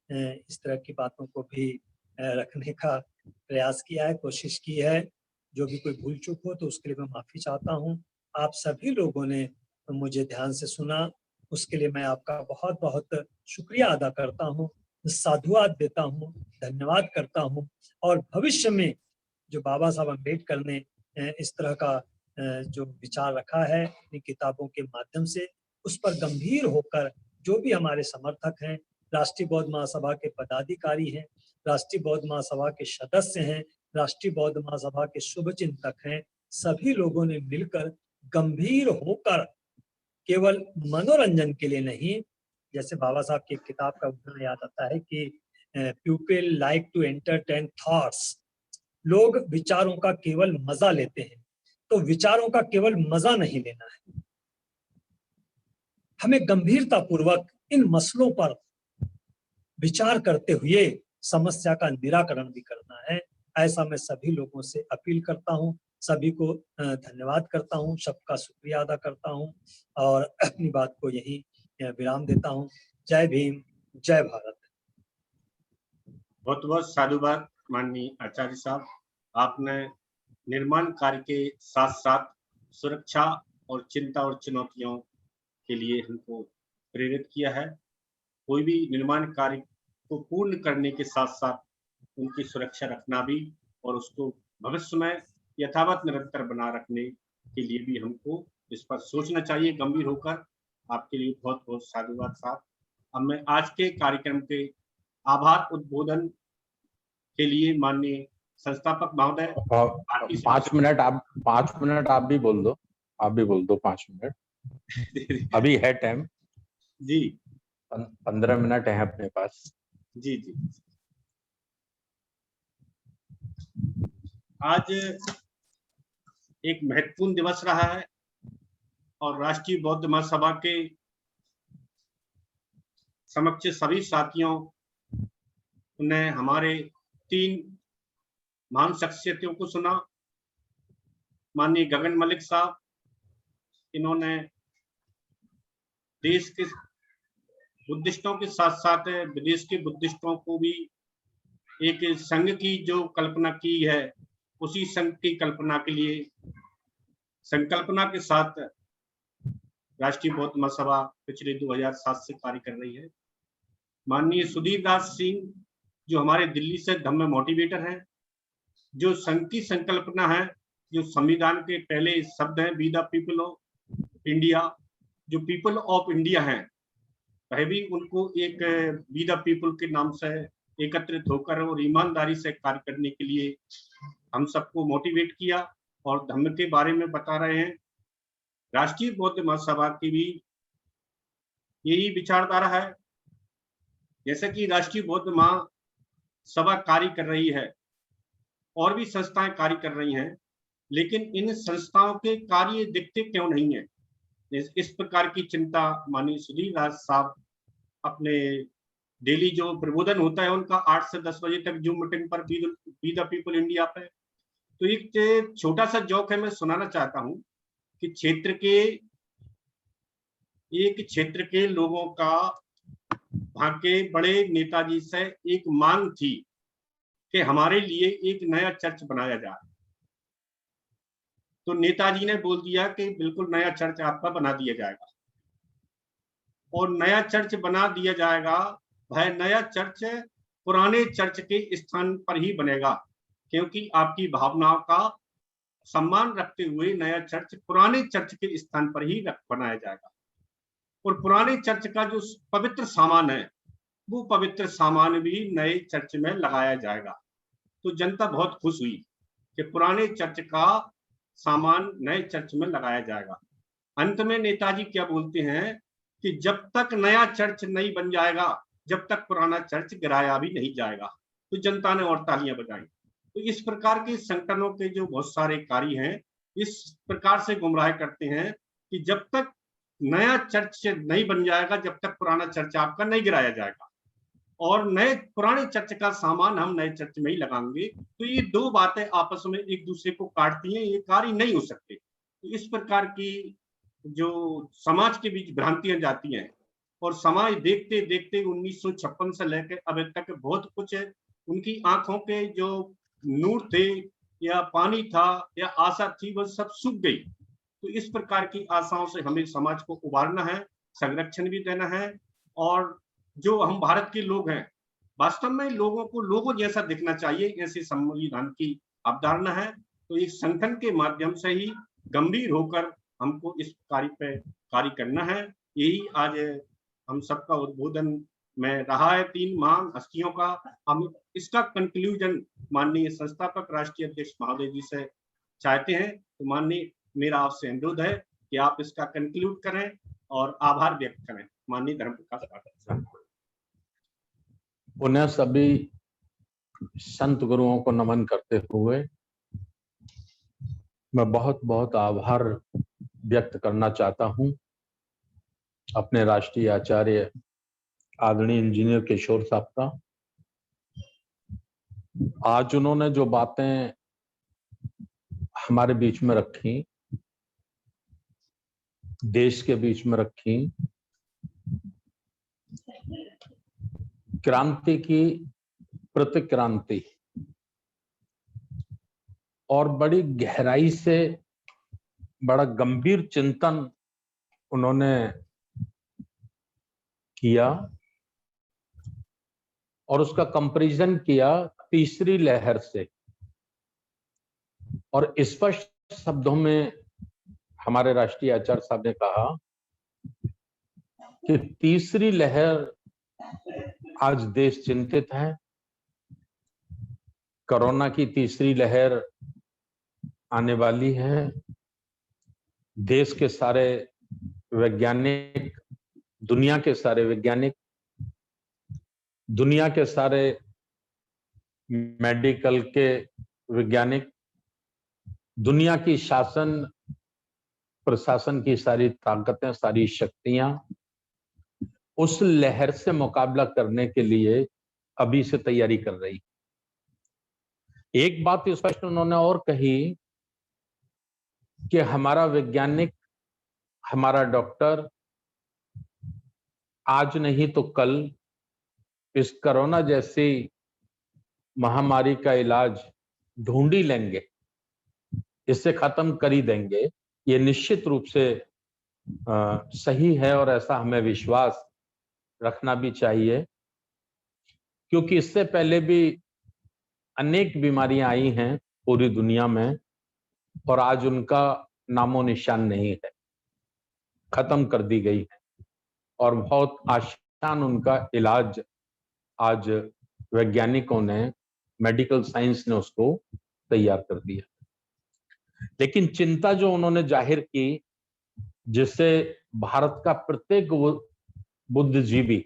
इस तरह की बातों को भी रखने का प्रयास किया है, कोशिश की है। जो भी कोई भूल चूक हो तो उसके लिए मैं माफी चाहता हूँ। आप सभी लोगों ने मुझे ध्यान से सुना, उसके लिए मैं आपका बहुत बहुत शुक्रिया अदा करता हूँ, साधुवाद देता हूँ, धन्यवाद करता हूँ। और भविष्य में जो बाबा साहब अम्बेडकर ने इस तरह का जो विचार रखा है अपनी किताबों के माध्यम से, उस पर गंभीर होकर जो भी हमारे समर्थक हैं, राष्ट्रीय बौद्ध महासभा के पदाधिकारी हैं, राष्ट्रीय बौद्ध महासभा के सदस्य हैं, राष्ट्रीय बौद्ध महासभा के शुभचिंतक हैं, सभी लोगों ने मिलकर गंभीर होकर केवल मनोरंजन के लिए नहीं, जैसे बाबा साहब की एक किताब का उदाहरण याद आता है कि people like to entertain thoughts, लोग विचारों का केवल मजा लेते हैं, तो विचारों का केवल मजा नहीं लेना है, हमें गंभीरता पूर्वक इन मसलों पर विचार करते हुए समस्या का निराकरण भी करना है। ऐसा मैं सभी लोगों से अपील करता हूँ, सभी को धन्यवाद करता हूँ, सबका शुक्रिया अदा करता हूँ और अपनी बात को यही विराम देता हूँ। जय भीम, जय भारत। बहुत बहुत साधुवाद माननीय आचार्य साहब, आपने निर्माण कार्य के साथ साथ सुरक्षा और चिंता और चुनौतियों के लिए हमको प्रेरित किया है। कोई भी निर्माण कार्य को पूर्ण करने के साथ साथ उनकी सुरक्षा रखना भी और उसको भविष्य में यथावत निरंतर बना रखने के लिए भी हमको इस पर सोचना चाहिए गंभीर होकर। आपके लिए बहुत बहुत साधुवाद साहब। अब मैं आज के कार्यक्रम के आभार उद्बोधन के लिए माननीय संस्थापक महोदय 5 मिनट आप भी बोल दो, 5 मिनट अभी है टाइम जी, 15 मिनट है अपने पास। जी जी। आज एक महत्वपूर्ण दिवस रहा है और राष्ट्रीय बौद्ध महासभा के समक्ष सभी साथियों ने हमारे 3 महान शख्सियतों को सुना। माननीय गगन मलिक साहब, इन्होंने देश के बुद्धिस्टों के साथ साथ विदेश के बुद्धिस्टों को भी एक संघ की जो कल्पना की है, उसी संघ की कल्पना के लिए संकल्पना के साथ राष्ट्रीय बौद्ध महासभा पिछले 2007 से कार्य कर रही है। माननीय सुधीर दास सिंह जो हमारे दिल्ली से धम्म मोटिवेटर हैं, जो संघ की संकल्पना है, जो संविधान के पहले शब्द हैं be the people of India, जो पीपल ऑफ इंडिया हैं, वह भी उनको एक बी द पीपल के नाम से एकत्रित होकर और ईमानदारी से कार्य करने के लिए हम सबको मोटिवेट किया और धम्म के बारे में बता रहे हैं। राष्ट्रीय बौद्ध महासभा की भी यही विचारधारा है। जैसे कि राष्ट्रीय बौद्ध महासभा कार्य कर रही है और भी संस्थाएं कार्य कर रही हैं, लेकिन इन संस्थाओं के कार्य दिखते क्यों नहीं है, इस प्रकार की चिंता माननीय सुधीर दास साहब अपने डेली जो प्रबोधन होता है उनका 8 से 10 बजे तक जूम मीटिंग पर बी द पीपल इंडिया पे, तो एक छोटा सा जोक है, मैं सुनाना चाहता हूं कि एक क्षेत्र के लोगों का वहां के बड़े नेताजी से एक मांग थी कि हमारे लिए एक नया चर्च बनाया जाए। तो नेताजी ने बोल दिया कि बिल्कुल नया चर्च आपका बना दिया जाएगा। और नया चर्च बना दिया जाएगा, वह नया चर्च पुराने चर्च के स्थान पर ही बनेगा, क्योंकि आपकी भावनाओं का सम्मान रखते हुए नया चर्च पुराने चर्च के स्थान पर ही बनाया जाएगा। और पुराने चर्च का जो पवित्र सामान है, वो पवित्र सामान भी नए चर्च में लगाया जाएगा। तो जनता बहुत खुश हुई कि पुराने चर्च का सामान नए चर्च में लगाया जाएगा। अंत में नेताजी क्या बोलते हैं कि जब तक नया चर्च नहीं बन जाएगा, जब तक पुराना चर्च गिराया भी नहीं जाएगा। तो जनता ने और तालियां बजाई। तो इस प्रकार के संगठनों के जो बहुत सारे कार्य हैं, इस प्रकार से गुमराह करते हैं कि जब तक नया चर्च नहीं बन जाएगा, जब तक पुराना चर्च आपका नहीं गिराया जाएगा, और नए पुराने चर्च का सामान हम नए चर्च में ही लगाएंगे। तो ये दो बातें आपस में एक दूसरे को काटती हैं, ये कार्य नहीं हो सकते। तो इस प्रकार की जो समाज के बीच भ्रांतियां जाती हैं, और समाज देखते देखते 1956 से लेकर अब तक बहुत कुछ उनकी आंखों के जो नूर थे या पानी था या आशा थी, वह सब सूख गई। तो इस प्रकार की आशाओं से हमें समाज को उबारना है, संरक्षण भी देना है। और जो हम भारत के लोग हैं, वास्तव में लोगों को लोगों जैसा दिखना चाहिए, ऐसे संविधान की अवधारणा है। तो इस संगठन के माध्यम से ही गंभीर होकर हमको इस कार्य पे कार्य करना है। यही आज हम सबका उद्बोधन में रहा है 3 महान हस्तियों का। हम इसका कंक्लूजन माननीय संस्थापक राष्ट्रीय अध्यक्ष महोदय जी से चाहते हैं। तो माननीय, मेरा आपसे अनुरोध है कि आप इसका कंक्लूड करें और आभार व्यक्त करें। माननीय धर्मप्रकाश पाठक। पुनः सभी संत गुरुओं को नमन करते हुए मैं बहुत बहुत आभार व्यक्त करना चाहता हूं अपने राष्ट्रीय आचार्य आदरणीय इंजीनियर किशोर साहब का। आज उन्होंने जो बातें हमारे बीच में रखी, देश के बीच में रखी, क्रांति की प्रतिक्रांति, और बड़ी गहराई से बड़ा गंभीर चिंतन उन्होंने किया और उसका कंपैरिजन किया तीसरी लहर से। और स्पष्ट शब्दों में हमारे राष्ट्रीय आचार्य साहब ने कहा कि तीसरी लहर, आज देश चिंतित है। कोरोना की तीसरी लहर आने वाली है। देश के सारे वैज्ञानिक, दुनिया के सारे वैज्ञानिक, दुनिया के सारे मेडिकल के वैज्ञानिक, दुनिया की शासन प्रशासन की सारी ताकतें, सारी शक्तियां उस लहर से मुकाबला करने के लिए अभी से तैयारी कर रही। एक बात स्पष्ट उन्होंने और कही कि हमारा वैज्ञानिक, हमारा डॉक्टर आज नहीं तो कल इस कोरोना जैसी महामारी का इलाज ढूंढ ही लेंगे, इससे खत्म कर ही देंगे। ये निश्चित रूप से सही है और ऐसा हमें विश्वास रखना भी चाहिए, क्योंकि इससे पहले भी अनेक बीमारियां आई हैं पूरी दुनिया में और आज उनका नामो निशान नहीं है, खत्म कर दी गई है और बहुत आसान उनका इलाज आज वैज्ञानिकों ने, मेडिकल साइंस ने उसको तैयार कर दिया। लेकिन चिंता जो उन्होंने जाहिर की, जिससे भारत का प्रत्येक बुद्धिजीवी,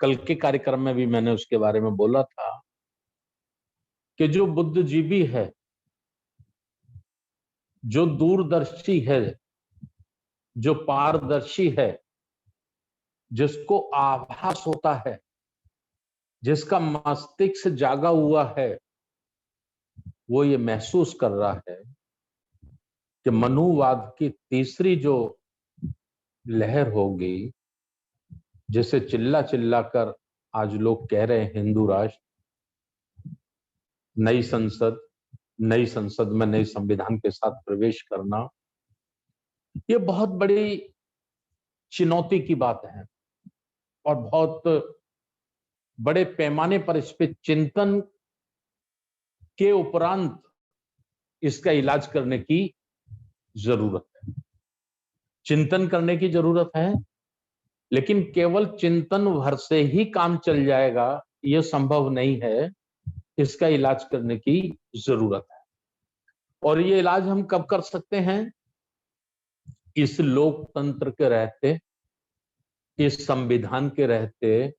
कल के कार्यक्रम में भी मैंने उसके बारे में बोला था कि जो बुद्धिजीवी है, जो दूरदर्शी है, जो पारदर्शी है, जिसको आभास होता है, जिसका मस्तिष्क जागा हुआ है, वो ये महसूस कर रहा है कि मनुवाद की तीसरी जो लहर होगी, जिसे चिल्ला चिल्ला कर आज लोग कह रहे हैं हिंदू राष्ट्र, नई संसद में नई संविधान के साथ प्रवेश करना, ये बहुत बड़ी चुनौती की बात है और बहुत बड़े पैमाने पर इस पे चिंतन के उपरांत इसका इलाज करने की जरूरत है। चिंतन करने की जरूरत है, लेकिन केवल चिंतन भर से ही काम चल जाएगा यह संभव नहीं है। इसका इलाज करने की जरूरत है। और ये इलाज हम कब कर सकते हैं? इस लोकतंत्र के रहते, इस संविधान के रहते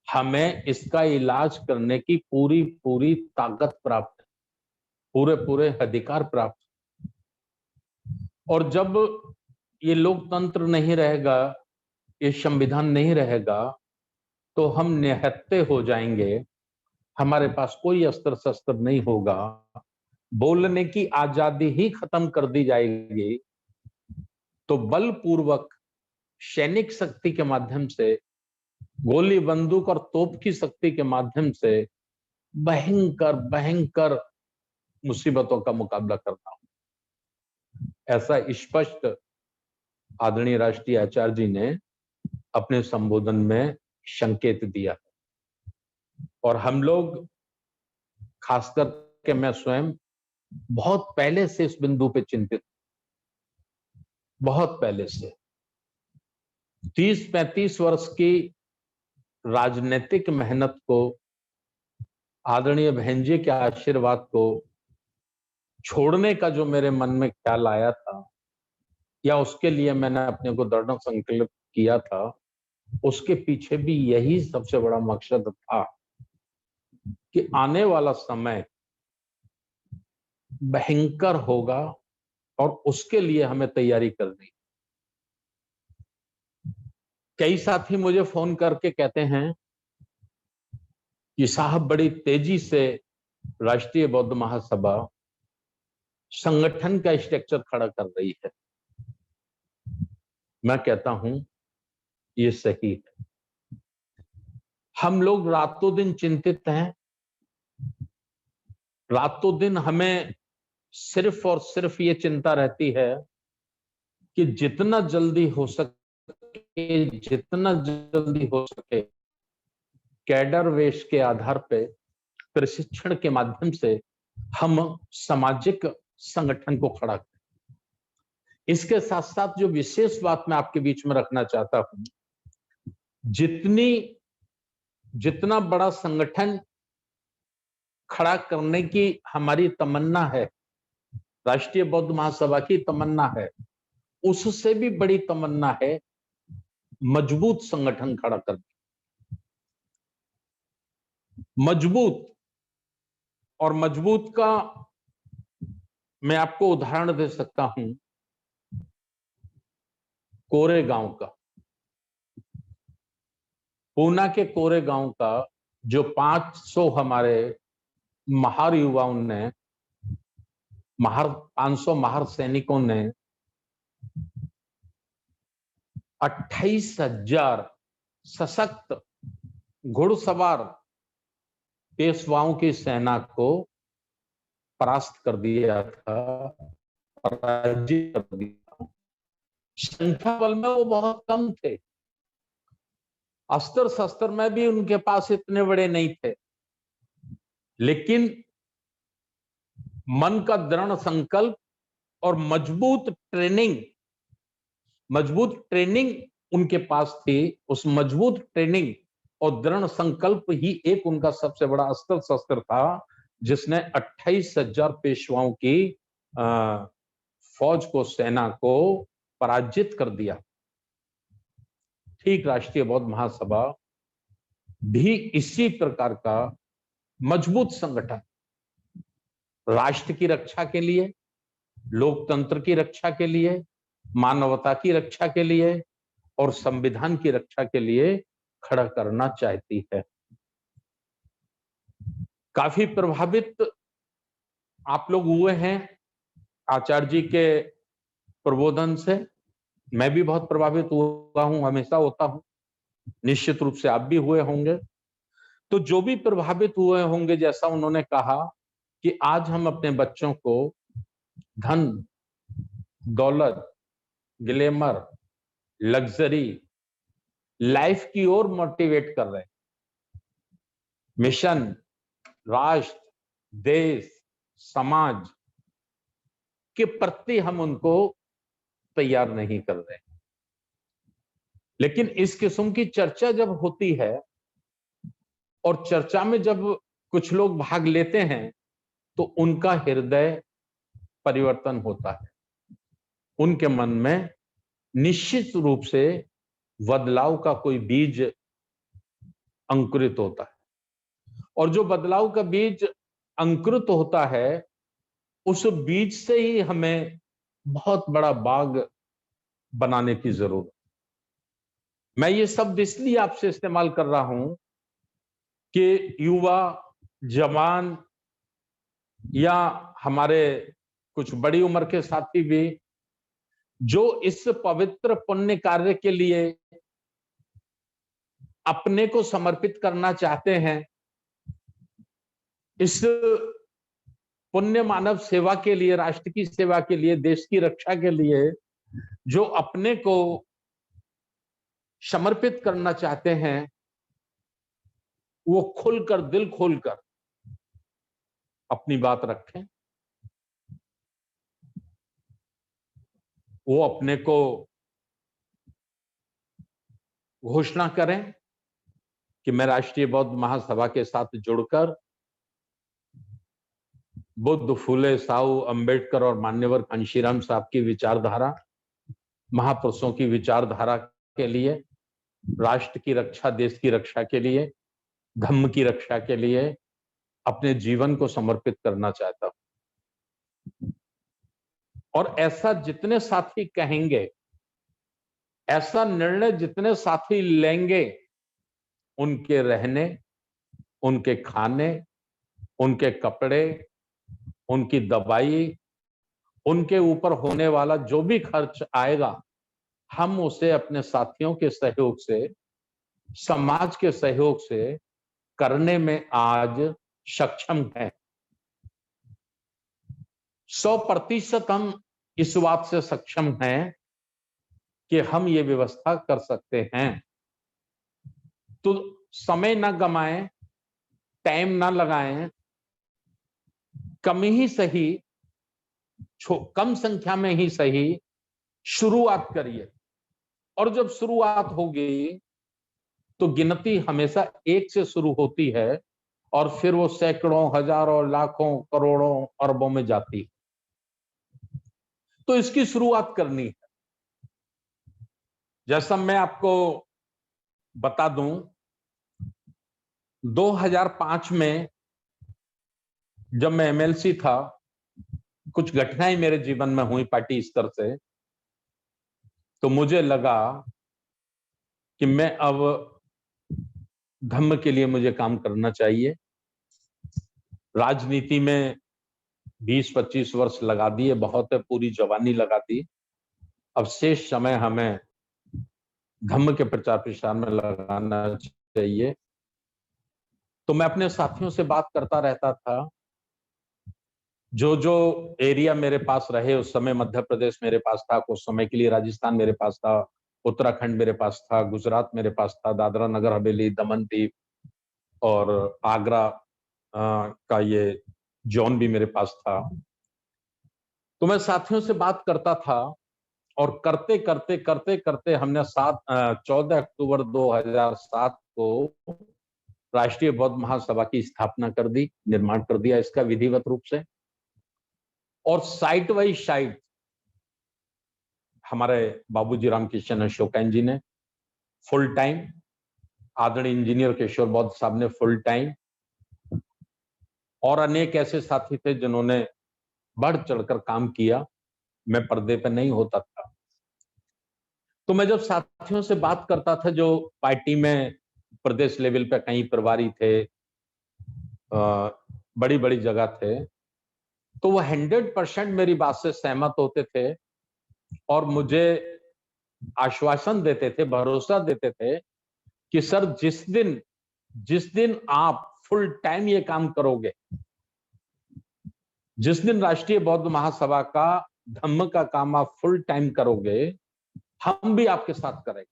हमें इसका इलाज करने की पूरी पूरी ताकत प्राप्त है, पूरे पूरे अधिकार प्राप्त। और जब ये लोकतंत्र नहीं रहेगा, ये संविधान नहीं रहेगा, तो हम निहत्थे हो जाएंगे। हमारे पास कोई अस्त्र शस्त्र नहीं होगा, बोलने की आजादी ही खत्म कर दी जाएगी। तो बलपूर्वक सैनिक शक्ति के माध्यम से, गोली बंदूक और तोप की शक्ति के माध्यम से भयंकर भयंकर मुसीबतों का मुकाबला करना हो, ऐसा स्पष्ट आदरणीय राष्ट्रीय आचार्य जी ने अपने संबोधन में संकेत दिया। और हम लोग, खासकर के मैं स्वयं, बहुत पहले से इस बिंदु पे चिंतित, बहुत पहले से 30-35 वर्ष की राजनीतिक मेहनत को, आदरणीय बहन जी के आशीर्वाद को छोड़ने का जो मेरे मन में ख्याल आया था, या उसके लिए मैंने अपने को दृढ़ संकल्प किया था, उसके पीछे भी यही सबसे बड़ा मकसद था कि आने वाला समय भयंकर होगा और उसके लिए हमें तैयारी करनी। कई साथी मुझे फोन करके कहते हैं कि साहब बड़ी तेजी से राष्ट्रीय बौद्ध महासभा संगठन का स्ट्रक्चर खड़ा कर रही है। मैं कहता हूं ये सही है। हम लोग रातों दिन चिंतित हैं, रातों दिन हमें सिर्फ और सिर्फ ये चिंता रहती है कि जितना जल्दी हो सके कैडर वेश के आधार पे, प्रशिक्षण के माध्यम से हम सामाजिक संगठन को खड़ा करें। इसके साथ साथ जो विशेष बात मैं आपके बीच में रखना चाहता हूं, जितना बड़ा संगठन खड़ा करने की हमारी तमन्ना है, राष्ट्रीय बौद्ध महासभा की तमन्ना है, उससे भी बड़ी तमन्ना है मजबूत संगठन खड़ा करने। मजबूत, और मजबूत का मैं आपको उदाहरण दे सकता हूं कोरेगांव का। पूना के कोरेगांव का जो 500 हमारे महार युवाओं ने, 500 महार सैनिकों ने 28,000 सशक्त घुड़सवार पेशवाओं की सेना को परास्त कर दिया था, पराजित कर दिया। संख्या बल में वो बहुत कम थे, अस्त्र शस्त्र में भी उनके पास इतने बड़े नहीं थे, लेकिन मन का दृढ़ संकल्प और मजबूत ट्रेनिंग उनके पास थी। उस मजबूत ट्रेनिंग और दृढ़ संकल्प ही एक उनका सबसे बड़ा अस्त्र शस्त्र था, जिसने 28,000 पेशवाओं की फौज को, सेना को पराजित कर दिया। ठीक राष्ट्रीय बौद्ध महासभा भी इसी प्रकार का मजबूत संगठन, राष्ट्र की रक्षा के लिए, लोकतंत्र की रक्षा के लिए, मानवता की रक्षा के लिए और संविधान की रक्षा के लिए खड़ा करना चाहती है। काफी प्रभावित आप लोग हुए हैं आचार्य जी के प्रबोधन से। मैं भी बहुत प्रभावित हुआ हूं, हमेशा होता हूं, निश्चित रूप से आप भी हुए होंगे। तो जो भी प्रभावित हुए होंगे, जैसा उन्होंने कहा कि आज हम अपने बच्चों को धन, दौलत, ग्लैमर, लग्जरी लाइफ की ओर मोटिवेट कर रहे हैं। मिशन, राष्ट्र, देश, समाज के प्रति हम उनको तैयार नहीं कर रहे। लेकिन इस किस्म की चर्चा जब होती है और चर्चा में जब कुछ लोग भाग लेते हैं तो उनका हृदय परिवर्तन होता है, उनके मन में निश्चित रूप से बदलाव का कोई बीज अंकुरित होता है। और जो बदलाव का बीज अंकुरित होता है उस बीज से ही हमें बहुत बड़ा बाग बनाने की जरूरत। मैं ये शब्द इसलिए आपसे इस्तेमाल कर रहा हूं कि युवा, जवान या हमारे कुछ बड़ी उम्र के साथी भी जो इस पवित्र पुण्य कार्य के लिए अपने को समर्पित करना चाहते हैं, इस पुण्य मानव सेवा के लिए, राष्ट्र की सेवा के लिए, देश की रक्षा के लिए जो अपने को समर्पित करना चाहते हैं, वो खुलकर, दिल खोलकर अपनी बात रखें। वो अपने को घोषणा करें कि मैं राष्ट्रीय बौद्ध महासभा के साथ जुड़कर बुद्ध, फूले, साहू, अंबेडकर और मान्यवर कांशीराम साहब की विचारधारा, महापुरुषों की विचारधारा के लिए, राष्ट्र की रक्षा, देश की रक्षा के लिए, धम्म की रक्षा के लिए अपने जीवन को समर्पित करना चाहता हूं। और ऐसा जितने साथी कहेंगे, ऐसा निर्णय जितने साथी लेंगे, उनके रहने, उनके खाने, उनके कपड़े, उनकी दवाई, उनके ऊपर होने वाला जो भी खर्च आएगा, हम उसे अपने साथियों के सहयोग से, समाज के सहयोग से करने में आज सक्षम हैं। 100% हम इस बात से सक्षम हैं कि हम ये व्यवस्था कर सकते हैं। तो समय ना गमाएं, टाइम ना लगाएं, कम ही सही, कम संख्या में ही सही शुरुआत करिए। और जब शुरुआत होगी तो गिनती हमेशा 1 से शुरू होती है और फिर वो सैकड़ों, हजारों, लाखों, करोड़ों, अरबों में जाती है। तो इसकी शुरुआत करनी है। जैसा मैं आपको बता दूं, 2005 में जब मैं एमएलसी था, कुछ घटनाएं मेरे जीवन में हुई पार्टी स्तर से, तो मुझे लगा कि मैं अब धम्म के लिए मुझे काम करना चाहिए। राजनीति में 20-25 वर्ष लगा दिए, बहुत है, पूरी जवानी लगा दी। अब शेष समय हमें धम्म के प्रचार प्रसार में लगाना चाहिए। तो मैं अपने साथियों से बात करता रहता था। जो जो एरिया मेरे पास रहे, उस समय मध्य प्रदेश मेरे पास था, कुछ समय के लिए राजस्थान मेरे पास था, उत्तराखंड मेरे पास था, गुजरात मेरे पास था, दादरा नगर हवेली, दमन दीव और आगरा का ये जोन भी मेरे पास था। तो मैं साथियों से बात करता था और करते करते करते करते हमने 14 अक्टूबर 2007 को राष्ट्रीय बौद्ध महासभा की स्थापना कर दी, निर्माण कर दिया इसका विधिवत रूप से। और साइट बाई साइट हमारे बाबूजी रामकृष्ण अशोकन जी ने फुल टाइम, आदरणीय इंजीनियर किशोर बौद्ध साहब ने फुल टाइम, और अनेक ऐसे साथी थे जिन्होंने बढ़ चढ़कर काम किया। मैं पर्दे पर नहीं होता था। तो मैं जब साथियों से बात करता था जो पार्टी में प्रदेश लेवल पे कहीं प्रभारी थे, बड़ी बड़ी जगह थे, तो वो 100% मेरी बात से सहमत होते थे और मुझे आश्वासन देते थे, भरोसा देते थे कि सर जिस दिन आप फुल टाइम ये काम करोगे, जिस दिन राष्ट्रीय बौद्ध महासभा का धम्म का काम आप फुल टाइम करोगे, हम भी आपके साथ करेंगे।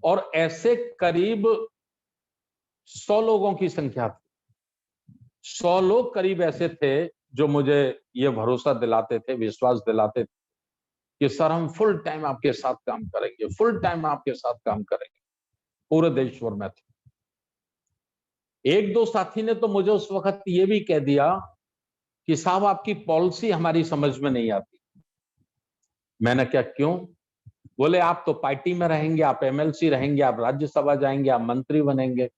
और ऐसे करीब 100 लोगों की संख्या थी। 100 लोग करीब ऐसे थे जो मुझे ये भरोसा दिलाते थे, विश्वास दिलाते थे कि सर हम फुल टाइम आपके साथ काम करेंगे, फुल टाइम आपके साथ काम करेंगे। पूरे देश भर में थे। एक दो साथी ने तो मुझे उस वक्त ये भी कह दिया कि साहब आपकी पॉलिसी हमारी समझ में नहीं आती। मैंने क्या, क्यों? बोले आप तो पार्टी में रहेंगे, आप एमएलसी रहेंगे, आप राज्यसभा जाएंगे, आप मंत्री बनेंगे,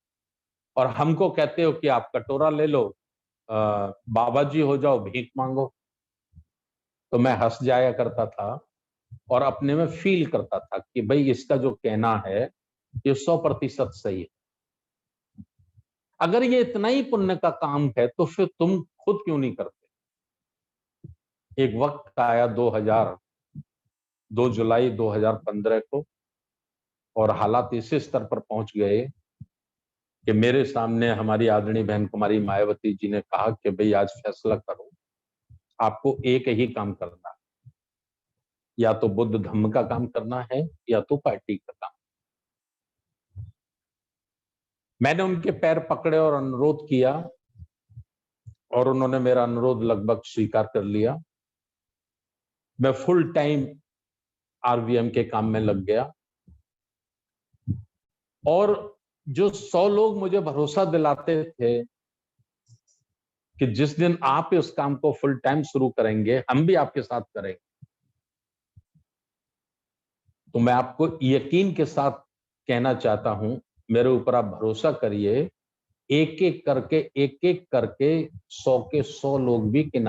और हमको कहते हो कि आप कटोरा ले लो, बाबा जी हो जाओ, भीख मांगो। तो मैं हंस जाया करता था और अपने में फील करता था कि भाई इसका जो कहना है ये 100% सही है। अगर ये इतना ही पुण्य का काम है तो फिर तुम खुद क्यों नहीं करते? एक वक्त आया 2 जुलाई 2015 को, और हालात इस स्तर पर पहुंच गए कि मेरे सामने हमारी आदरणीय बहन कुमारी मायावती जी ने कहा कि भाई आज फैसला करो, आपको एक ही काम करना है, या तो बुद्ध धम्म का काम करना है या तो पार्टी का काम। मैंने उनके पैर पकड़े और अनुरोध किया, और उन्होंने मेरा अनुरोध लगभग स्वीकार कर लिया। मैं फुल टाइम आरवीएम के काम में लग गया, और जो 100 लोग मुझे भरोसा दिलाते थे कि जिस दिन आप इस काम को फुल टाइम शुरू करेंगे हम भी आपके साथ करेंगे, तो मैं आपको यकीन के साथ कहना चाहता हूं, मेरे ऊपर आप भरोसा करिए, एक एक करके 100 के 100 लोग भी किनारे